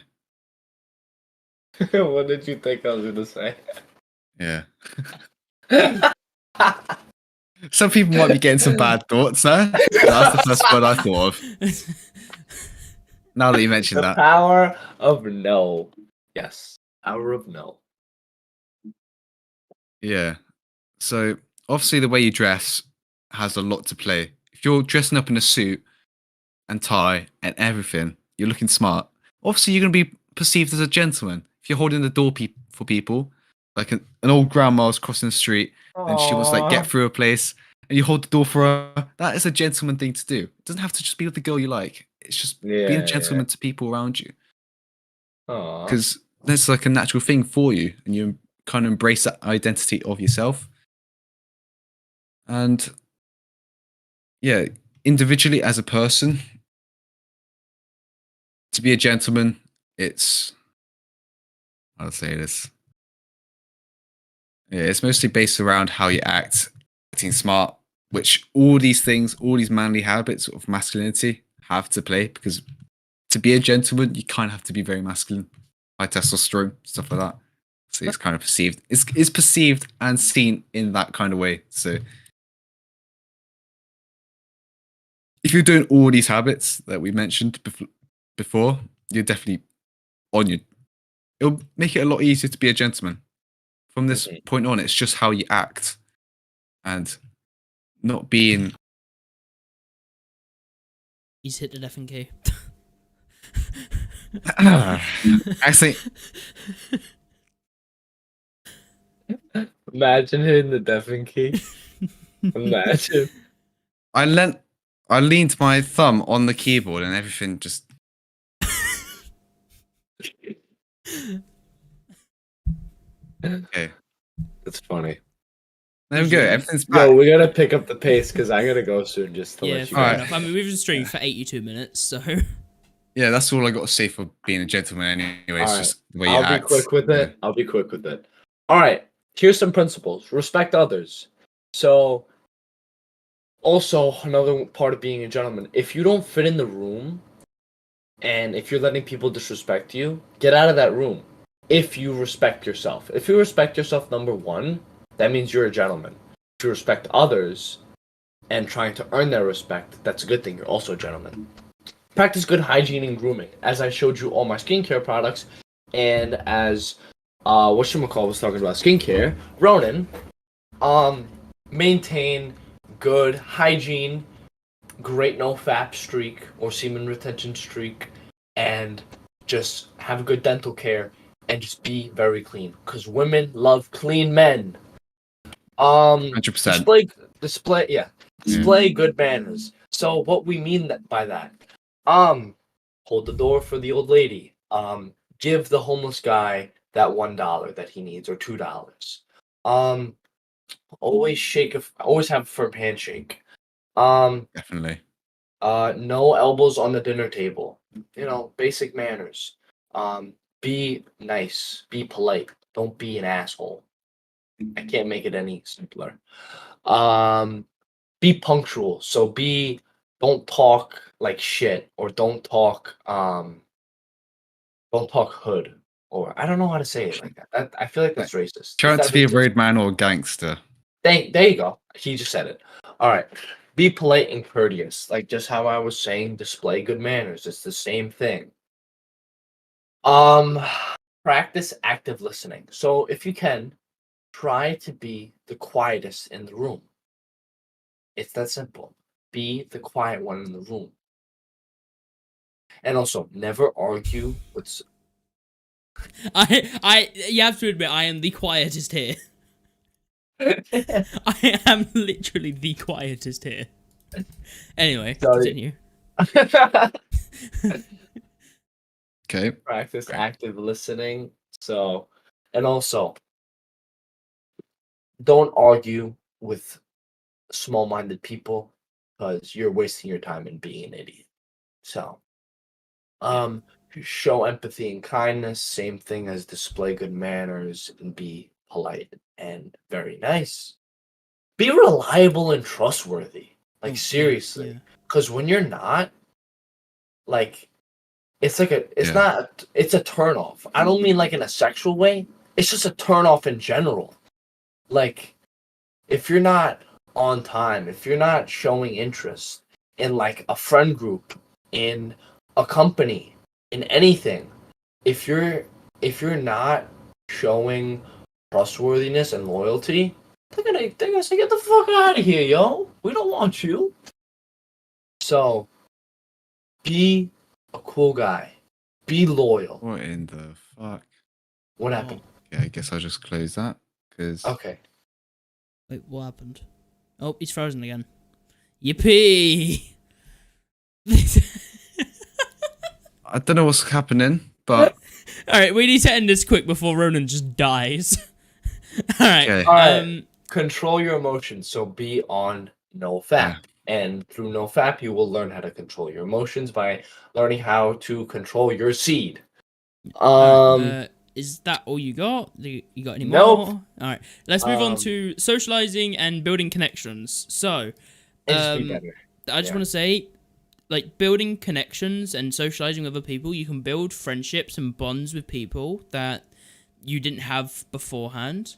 [SPEAKER 2] What did you think I was gonna say?
[SPEAKER 3] Yeah. Some people might be getting some bad thoughts there. That's the first word I thought of. Now that you mentioned
[SPEAKER 2] The
[SPEAKER 3] that.
[SPEAKER 2] power of no. Yes. Power of no.
[SPEAKER 3] Yeah. So obviously the way you dress has a lot to play. If you're dressing up in a suit and tie and everything, you're looking smart. Obviously you're going to be perceived as a gentleman. If you're holding the door for people, like an old grandma's crossing the street and she wants to like get through a place and you hold the door for her, that is a gentleman thing to do. It doesn't have to just be with the girl you like. It's just being a gentleman to people around you.
[SPEAKER 2] Aw.
[SPEAKER 3] Because that's like a natural thing for you and you kind of embrace that identity of yourself. And yeah, individually as a person, to be a gentleman, it's I'll say this. Yeah, it's mostly based around how you act, acting smart, which all these things, all these manly habits of masculinity have to play because to be a gentleman, you kind of have to be very masculine, high testosterone, stuff like that. So it's kind of perceived. It's perceived and seen in that kind of way. So if you're doing all these habits that we mentioned before, you're definitely on your. It'll make it a lot easier to be a gentleman. From this point on, it's just how you act and not being.
[SPEAKER 1] He's hit the deafing key.
[SPEAKER 3] I think.
[SPEAKER 2] Imagine hitting the deafening key. Imagine.
[SPEAKER 3] I leaned my thumb on the keyboard and everything just. Okay.
[SPEAKER 2] That's funny.
[SPEAKER 3] There we go. Everything's back.
[SPEAKER 2] Yo, we gotta pick up the pace because I gotta go soon. Just to
[SPEAKER 1] Yeah,
[SPEAKER 2] let you
[SPEAKER 1] fair
[SPEAKER 2] know.
[SPEAKER 1] enough. I mean, we've been streaming for 82 minutes, so.
[SPEAKER 3] Yeah, that's all I got to say for being a gentleman. Anyway, it's
[SPEAKER 2] All right.
[SPEAKER 3] just the way you
[SPEAKER 2] I'll
[SPEAKER 3] act.
[SPEAKER 2] be quick with it. I'll be quick with it. All right. Here's some principles. Respect others. So, also another part of being a gentleman. If you don't fit in the room, and if you're letting people disrespect you, get out of that room. If you respect yourself. If you respect yourself, number one, that means you're a gentleman. If you respect others and trying to earn their respect, that's a good thing. You're also a gentleman. Practice good hygiene and grooming. As I showed you all my skincare products, and as whatchamacall was talking about skincare, Ronan, maintain good hygiene, great no fap streak or semen retention streak, and just have good dental care and just be very clean. Because women love clean men.
[SPEAKER 3] 100%.
[SPEAKER 2] Display good manners. So what we mean by that, hold the door for the old lady. Give the homeless guy that $1 that he needs or $2. Always have a firm handshake.
[SPEAKER 3] Definitely.
[SPEAKER 2] No elbows on the dinner table. You know, basic manners. Be nice. Be polite. Don't be an asshole. I can't make it any simpler. Be punctual. So don't talk like shit or don't talk hood or I don't know how to say it like that. I feel like that's racist.
[SPEAKER 3] Try
[SPEAKER 2] Is
[SPEAKER 3] not
[SPEAKER 2] that
[SPEAKER 3] to be a
[SPEAKER 2] racist?
[SPEAKER 3] roadman or a gangster.
[SPEAKER 2] There you go. He just said it. All right. Be polite and courteous. Like just how I was saying, display good manners. It's the same thing. Practice active listening. So if you can, try to be the quietest in the room. It's that simple. Be the quiet one in the room. And also, never argue with.
[SPEAKER 1] You have to admit, I am the quietest here. I am literally the quietest here. Anyway, continue.
[SPEAKER 3] Okay.
[SPEAKER 2] Practice active listening. So, and also, don't argue with small-minded people because you're wasting your time and being an idiot. So, show empathy and kindness. Same thing as display good manners and be polite and very nice. Be reliable and trustworthy. Like,
[SPEAKER 1] Oh, yeah,
[SPEAKER 2] seriously.
[SPEAKER 1] yeah.
[SPEAKER 2] Because when you're not, like, it's like it's
[SPEAKER 3] Yeah.
[SPEAKER 2] not, it's a turnoff. I don't mean like in a sexual way. It's just a turnoff in general. Like, if you're not on time, if you're not showing interest in like a friend group, in a company, in anything, if you're not showing trustworthiness and loyalty, they're gonna say, get the fuck out of here, yo. We don't want you. So be a cool guy. Be loyal.
[SPEAKER 3] What in the fuck?
[SPEAKER 2] What happened?
[SPEAKER 3] Yeah, I guess I'll just close that because
[SPEAKER 2] Okay.
[SPEAKER 1] Wait, what happened? Oh, he's frozen again. Yippee!
[SPEAKER 3] I don't know what's happening, but
[SPEAKER 1] Alright, we need to end this quick before Ronan just dies. Alright,
[SPEAKER 3] Okay.
[SPEAKER 2] Alright. Control your emotions. So be on NoFap. And through NoFap, you will learn how to control your emotions by learning how to control your seed.
[SPEAKER 1] is that all you got? You got any
[SPEAKER 2] Nope.
[SPEAKER 1] more? Alright, let's move on to socializing and building connections. So,
[SPEAKER 2] Just be better.
[SPEAKER 1] I just want to say, like, building connections and socializing with other people, you can build friendships and bonds with people that you didn't have beforehand.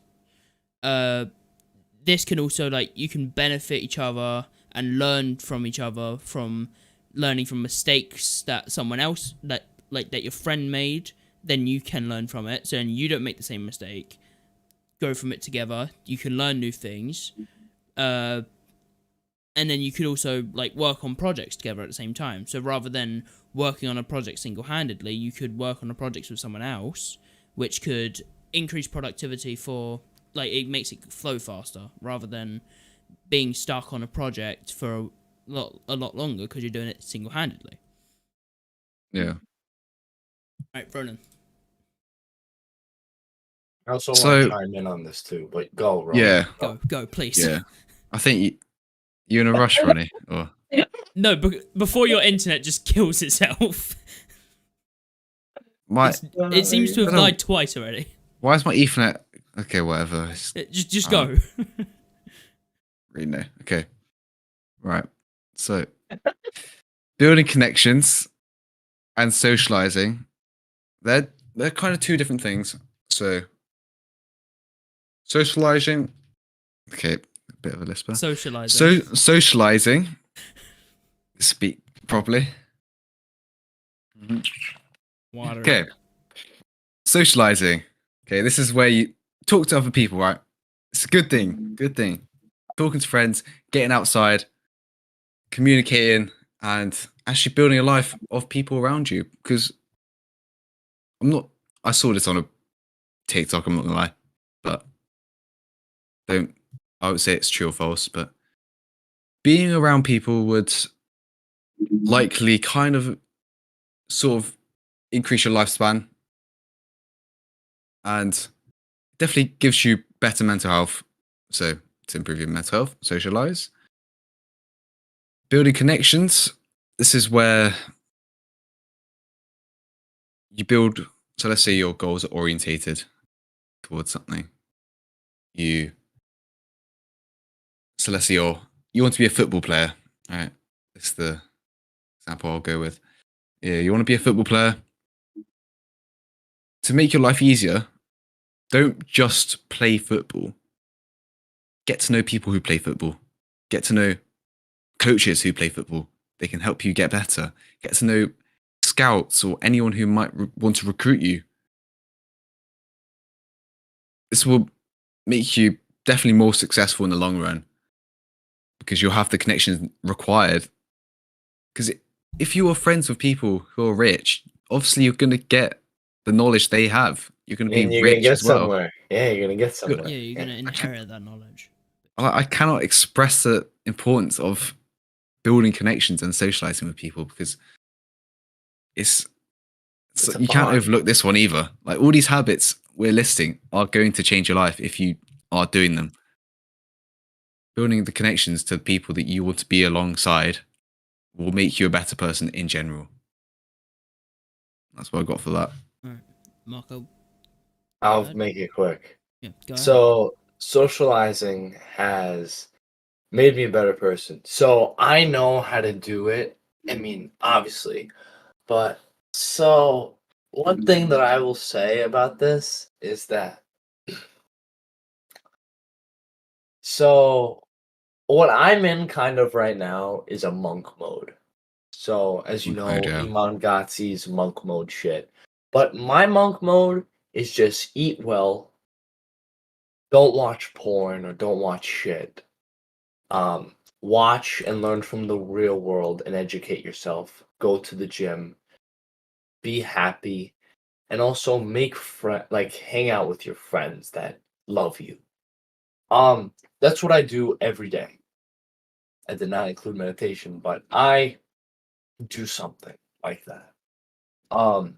[SPEAKER 1] This can also, like, you can benefit each other and learn from each other, from learning from mistakes that someone else, that your friend made, then you can learn from it, so then you don't make the same mistake. Go from it together. You can learn new things. And then you could also, like, work on projects together at the same time. So rather than working on a project single-handedly, you could work on a project with someone else, which could increase productivity for, like, it makes it flow faster, rather than being stuck on a project for a lot longer because you're doing it single-handedly.
[SPEAKER 3] yeah.
[SPEAKER 2] Uh,
[SPEAKER 1] Alright, Ronan.
[SPEAKER 2] I also want
[SPEAKER 3] So-
[SPEAKER 2] to chime in on this too, but go, Ron.
[SPEAKER 3] Yeah.
[SPEAKER 1] Go, please.
[SPEAKER 3] Yeah. I think you in a rush, Ronnie? Or
[SPEAKER 1] No, before your internet just kills itself.
[SPEAKER 3] my
[SPEAKER 1] It seems to have
[SPEAKER 3] I don't-
[SPEAKER 1] died twice already.
[SPEAKER 3] why is my Ethernet? Okay, whatever. It's
[SPEAKER 1] Just go.
[SPEAKER 3] really no. Okay. Right. So building connections and socializing, they're kind of two different things. So socializing, okay, a bit of a lisper.
[SPEAKER 1] Socializing.
[SPEAKER 3] So socializing, speak properly.
[SPEAKER 1] Water.
[SPEAKER 3] Okay. Socializing. Okay, this is where you talk to other people, right? It's a good thing. Good thing. Talking to friends, getting outside, communicating, and actually building a life of people around you. Because I saw this on a TikTok, I'm not gonna lie. But I would say it's true or false, but being around people would likely kind of sort of increase your lifespan and definitely gives you better mental health. So to improve your mental health, socialize. Building connections. This is where you build. So let's say your goals are orientated towards something. So let's say you want to be a football player. All right. That's the example I'll go with. Yeah, you want to be a football player. To make your life easier, don't just play football. Get to know people who play football. Get to know coaches who play football. They can help you get better. Get to know scouts or anyone who might want to recruit you. This will make you definitely more successful in the long run because you'll have the connections required. Because if you are friends with people who are rich, obviously you're going to get the knowledge they have. You're going to be
[SPEAKER 2] And you're
[SPEAKER 3] rich
[SPEAKER 2] gonna get
[SPEAKER 3] as well.
[SPEAKER 2] somewhere. Yeah, you're gonna get somewhere.
[SPEAKER 1] Yeah, you're gonna inherit that knowledge.
[SPEAKER 3] I cannot express the importance of building connections and socializing with people because
[SPEAKER 2] It's a
[SPEAKER 3] you can't
[SPEAKER 2] bond.
[SPEAKER 3] overlook this one either. Like all these habits we're listing are going to change your life if you are doing them. building the connections to people that you want to be alongside will make you a better person in general. That's what I got for that.
[SPEAKER 1] All right, Marco.
[SPEAKER 2] I'll
[SPEAKER 1] ahead.
[SPEAKER 2] make it quick.
[SPEAKER 1] Yeah, go ahead.
[SPEAKER 2] So socializing has made me a better person. So I know how to do it. I mean, obviously, but so one thing that I will say about this is that so what I'm in kind of right now is a monk mode. So as you
[SPEAKER 3] Monk
[SPEAKER 2] know,
[SPEAKER 3] mode, yeah.
[SPEAKER 2] Iman Gotzi's monk mode shit. But my monk mode is just eat well, don't watch porn or don't watch shit. Watch and learn from the real world and educate yourself. Go to the gym, be happy, and also make like hang out with your friends that love you. That's what I do every day. I did not include meditation, but I do something like that. Um,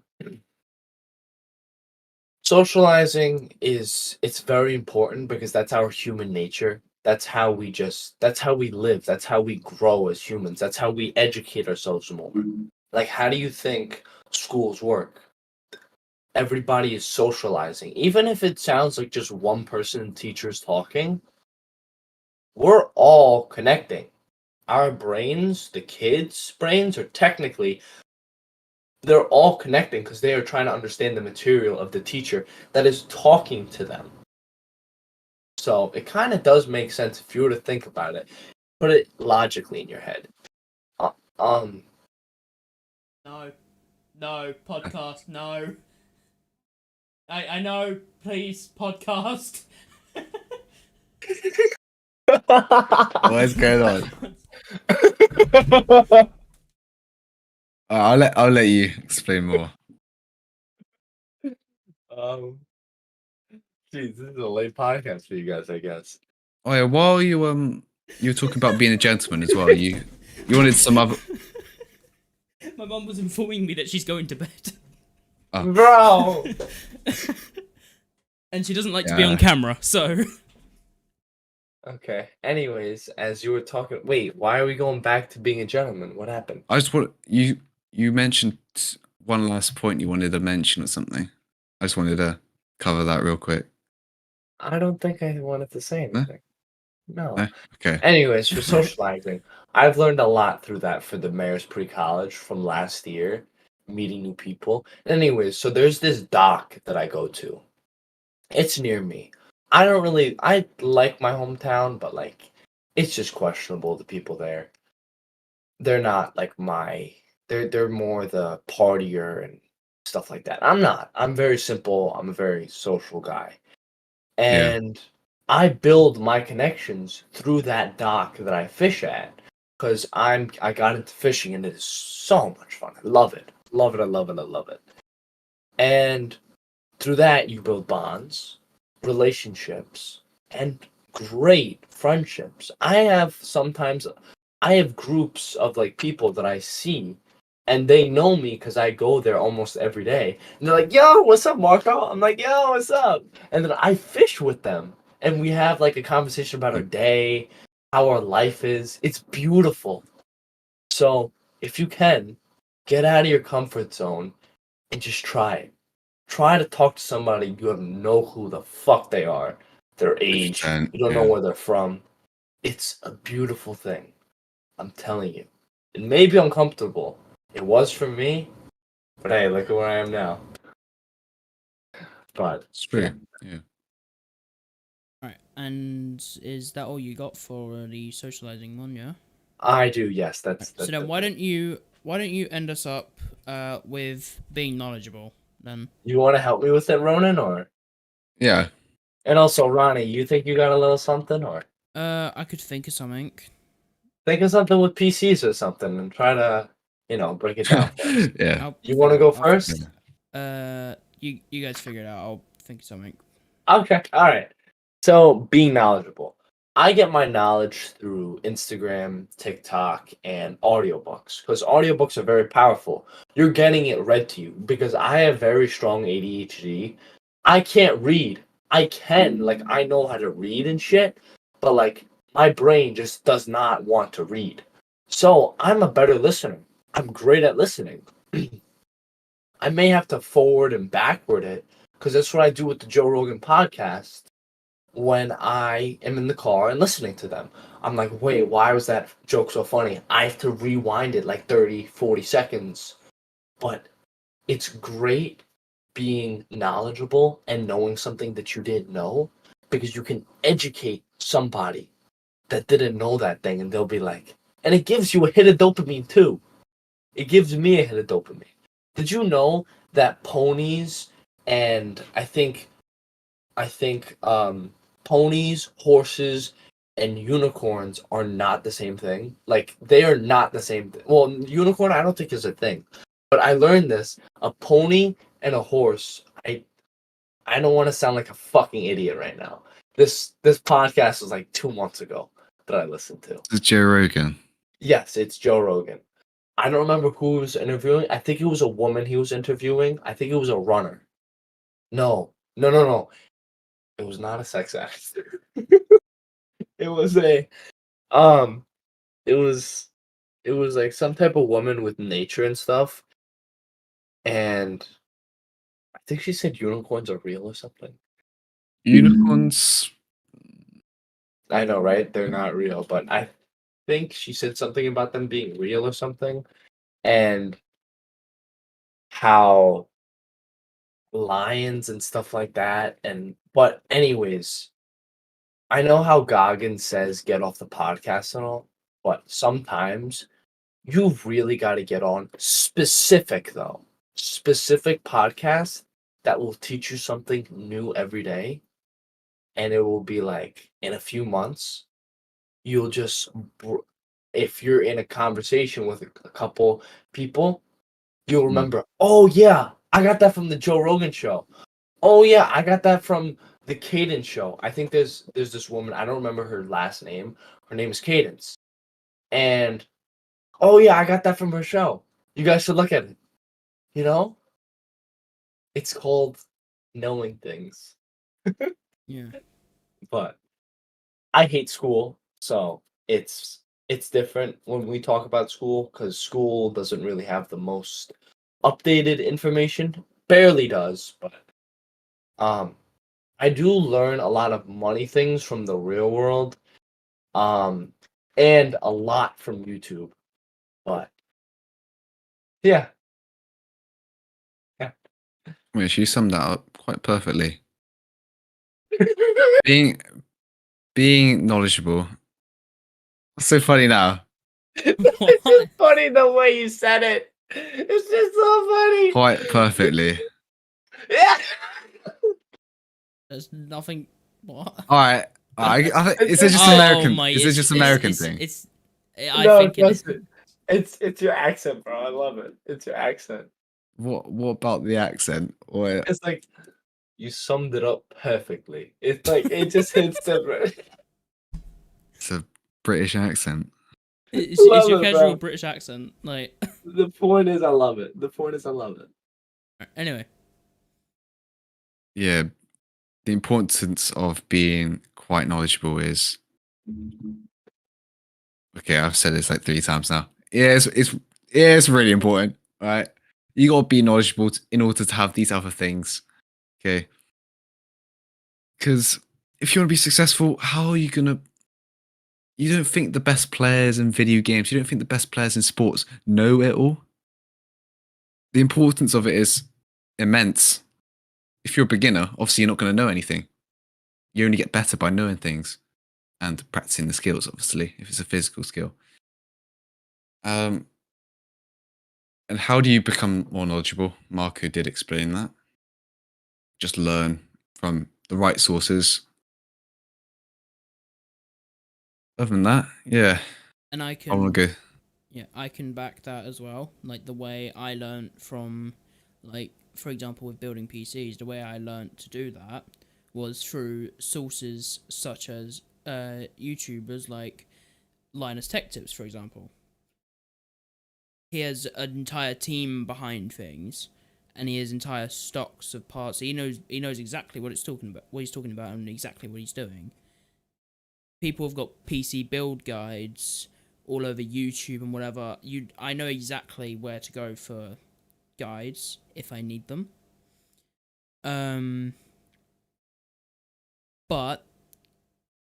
[SPEAKER 2] Socializing it's very important because that's our human nature. That's how we live. That's how we grow as humans. That's how we educate ourselves more. Like, how do you think schools work? Everybody is socializing. Even if it sounds like just one person and teachers talking, we're all connecting. Our brains, the kids' brains, are technically they're all connecting because they are trying to understand the material of the teacher that is talking to them. So it kind of does make sense if you were to think about it, put it logically in your head. Uh, um,
[SPEAKER 1] No, podcast, no. I know, please, podcast.
[SPEAKER 3] What is going on? I'll let you explain more.
[SPEAKER 2] Geez, this is a late podcast for you guys, I guess.
[SPEAKER 3] Oh yeah, while you were talking about being a gentleman as well, you wanted some other.
[SPEAKER 1] My mum was informing me that she's going to bed.
[SPEAKER 3] Oh.
[SPEAKER 2] Bro!
[SPEAKER 1] And she doesn't like to be
[SPEAKER 3] Yeah.
[SPEAKER 1] on camera, so.
[SPEAKER 2] Okay. Anyways, as you were talking, wait, why are we going back to being a gentleman? What happened?
[SPEAKER 3] I just want you mentioned one last point you wanted to mention or something. I just wanted to cover that real quick.
[SPEAKER 2] I don't think I wanted to say
[SPEAKER 3] No?
[SPEAKER 2] anything. No.
[SPEAKER 3] No? Okay.
[SPEAKER 2] Anyways, for socializing, I've learned a lot through that for the mayor's pre-college from last year, meeting new people. Anyways, so there's this dock that I go to. It's near me. I like my hometown, but like, it's just questionable, the people there. They're not like they're more the partier and stuff like that. I'm not. I'm very simple. I'm a very social guy.
[SPEAKER 3] Yeah.
[SPEAKER 2] And I build my connections through that dock that I fish at because I got into fishing and it is so much fun. I love it. Love it. I love it. I love it. And through that you build bonds, relationships, and great friendships. I have groups of like people that I see and they know me because I go there almost every day. And they're like, yo, what's up, Marco? I'm like, yo, what's up? And then I fish with them. And we have like a conversation about our day, how our life is. It's beautiful. So if you can, get out of your comfort zone and just try it. Try to talk to somebody you have no clue the fuck they are, their age,
[SPEAKER 3] 100%,
[SPEAKER 2] you don't know
[SPEAKER 3] yeah.
[SPEAKER 2] where they're from. It's a beautiful thing. I'm telling you. It may be uncomfortable. It was for me, but hey, look at where I am now. But
[SPEAKER 3] It's true. Yeah.
[SPEAKER 1] Right, and is that all you got for the socializing one, yeah?
[SPEAKER 2] I do, yes. That's
[SPEAKER 1] So then why don't you end us up with being knowledgeable then?
[SPEAKER 2] you want to help me with it, Ronan, or?
[SPEAKER 3] Yeah.
[SPEAKER 2] And also, Ronnie, you think you got a little something, or
[SPEAKER 1] I could think of something.
[SPEAKER 2] think of something with PCs or something, and try to, break it down for us.
[SPEAKER 3] Yeah.
[SPEAKER 2] You want to go
[SPEAKER 1] I'll
[SPEAKER 2] first?
[SPEAKER 1] you guys figure it out. I'll think of something.
[SPEAKER 2] Okay, all right. So, being knowledgeable. I get my knowledge through Instagram, TikTok, and audiobooks because audiobooks are very powerful. You're getting it read to you because I have very strong ADHD. I can't read. I know how to read and shit, but like my brain just does not want to read. So I'm a better listener. I'm great at listening. I may have to forward and backward it because that's what I do with the Joe Rogan podcast when I am in the car and listening to them. I'm like, wait, why was that joke so funny? I have to rewind it like 30, 40 seconds. But it's great being knowledgeable and knowing something that you didn't know because you can educate somebody that didn't know that thing and they'll be like, and it gives you a hit of dopamine too. It gives me a hit of dopamine. Did you know that ponies and I think ponies, horses, and unicorns are not the same thing. Like they are not the same thing. Well, unicorn I don't think is a thing. But I learned this. A pony and a horse. I don't want to sound like a fucking idiot right now. This podcast was like 2 months ago that I listened to.
[SPEAKER 3] It's Joe Rogan.
[SPEAKER 2] Yes, it's Joe Rogan. I don't remember who he was interviewing. I think it was a woman he was interviewing. I think it was a runner. No. No, no, no. It was not a sex act. It was a um it was like some type of woman with nature and stuff. And I think she said unicorns are real or something.
[SPEAKER 3] Unicorns.
[SPEAKER 2] I know, right? They're not real, but I think she said something about them being real or something. And how lions and stuff like that. And but anyways, I know how Goggins says get off the podcast and all, but sometimes you've really got to get on specific though. Specific podcasts that will teach you something new every day. And it will be like in a few months, you'll just, if you're in a conversation with a couple people, you'll remember, oh yeah, I got that from the Joe Rogan show. Oh yeah, I got that from the Cadence show. I think there's this woman, I don't remember her last name. Her name is Cadence. And oh yeah, I got that from her show. You guys should look at it. You know? It's called knowing things.
[SPEAKER 1] Yeah.
[SPEAKER 2] But I hate school, so it's different when we talk about school because school doesn't really have the most updated information. Barely does, but um I do learn a lot of money things from the real world. Um and a lot from YouTube. But yeah. Yeah.
[SPEAKER 3] Well, she summed that up quite perfectly. Being knowledgeable. What's so funny now?
[SPEAKER 2] It's just funny the way you said it. It's just so funny.
[SPEAKER 3] Quite perfectly.
[SPEAKER 2] Yeah.
[SPEAKER 1] There's nothing. What?
[SPEAKER 3] All right. I think, is it just
[SPEAKER 1] Oh
[SPEAKER 3] American?
[SPEAKER 1] my!
[SPEAKER 3] Is it just American thing?
[SPEAKER 1] I
[SPEAKER 2] No,
[SPEAKER 1] think it is.
[SPEAKER 2] trust me. It's your accent, bro. I love it. It's your accent.
[SPEAKER 3] What about the accent? Or
[SPEAKER 2] It's like you summed it up perfectly. It's like it just hits different.
[SPEAKER 3] it's a British accent.
[SPEAKER 1] It's
[SPEAKER 2] Love
[SPEAKER 1] your
[SPEAKER 2] it,
[SPEAKER 1] casual
[SPEAKER 2] bro.
[SPEAKER 1] British accent. Like,
[SPEAKER 2] The point is, I love it. The point is, I love it.
[SPEAKER 1] anyway.
[SPEAKER 3] Yeah. The importance of being quite knowledgeable is okay. I've said this like 3 times now. Yeah, it's really important, right? You gotta be knowledgeable in order to have these other things. Okay. Because if you want to be successful, how are you gonna? You don't think the best players in video games, you don't think the best players in sports know it all? The importance of it is immense. If you're a beginner, obviously you're not going to know anything. You only get better by knowing things and practicing the skills, obviously, if it's a physical skill. And how do you become more knowledgeable? Marco did explain that. Just learn from the right sources. Other than that, yeah.
[SPEAKER 1] And I
[SPEAKER 3] I
[SPEAKER 1] can.
[SPEAKER 3] want to go.
[SPEAKER 1] Yeah, I can back that as well. Like the way I learned from, like, for example, with building PCs, the way I learned to do that was through sources such as YouTubers like Linus Tech Tips, for example. He has an entire team behind things, and he has entire stocks of parts. He knows exactly what he's talking about, and exactly what he's doing. people have got PC build guides all over YouTube and whatever. I know exactly where to go for guides if I need them. But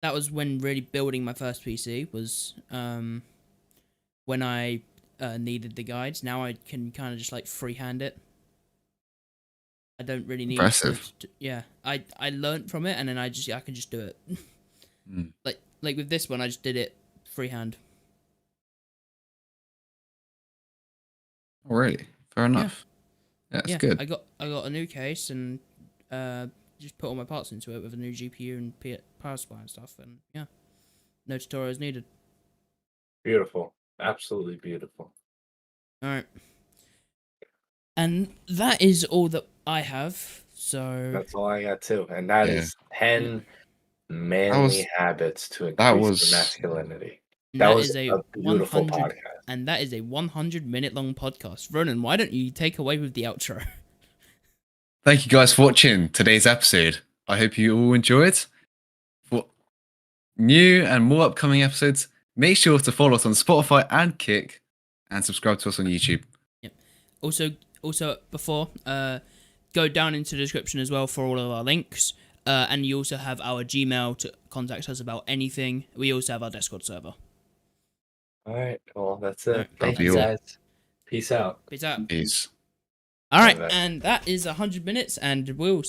[SPEAKER 1] that was when really building my first PC was when I needed the guides. Now I can kind of just like freehand it. I don't really need
[SPEAKER 3] Impressive.
[SPEAKER 1] yeah, I learned from it, and then I can just do it.
[SPEAKER 3] Mm.
[SPEAKER 1] Like with this one, I just did it freehand.
[SPEAKER 3] Oh, really? Fair enough. Yeah, that's good.
[SPEAKER 1] I got a new case and just put all my parts into it with a new GPU and power supply and stuff, and yeah, no tutorials needed.
[SPEAKER 2] Beautiful. Absolutely beautiful.
[SPEAKER 1] All right, and that is all that I have. So
[SPEAKER 2] That's all I got too. And that is 10 manly habits to
[SPEAKER 3] that
[SPEAKER 2] increase
[SPEAKER 3] was-
[SPEAKER 2] your masculinity.
[SPEAKER 1] and
[SPEAKER 2] That
[SPEAKER 1] that
[SPEAKER 2] was
[SPEAKER 1] is
[SPEAKER 2] a beautiful
[SPEAKER 1] 100
[SPEAKER 2] podcast.
[SPEAKER 1] and that is a 100-minute long podcast. Ronan, why don't you take away with the outro?
[SPEAKER 3] Thank you guys for watching today's episode. I hope you all enjoy it. For new and more upcoming episodes, make sure to follow us on Spotify and Kick, and subscribe to us on YouTube.
[SPEAKER 1] Also before, go down into the description as well for all of our links. And you also have our Gmail to contact us about anything. We also have our Discord server.
[SPEAKER 2] All right. Well, that's it.
[SPEAKER 1] All right.
[SPEAKER 2] Thank
[SPEAKER 3] That'll
[SPEAKER 2] you,
[SPEAKER 3] be all.
[SPEAKER 2] guys. Peace out.
[SPEAKER 1] Peace out.
[SPEAKER 3] Peace.
[SPEAKER 1] All right,
[SPEAKER 2] Bye-bye.
[SPEAKER 1] and that is 100 minutes, and we'll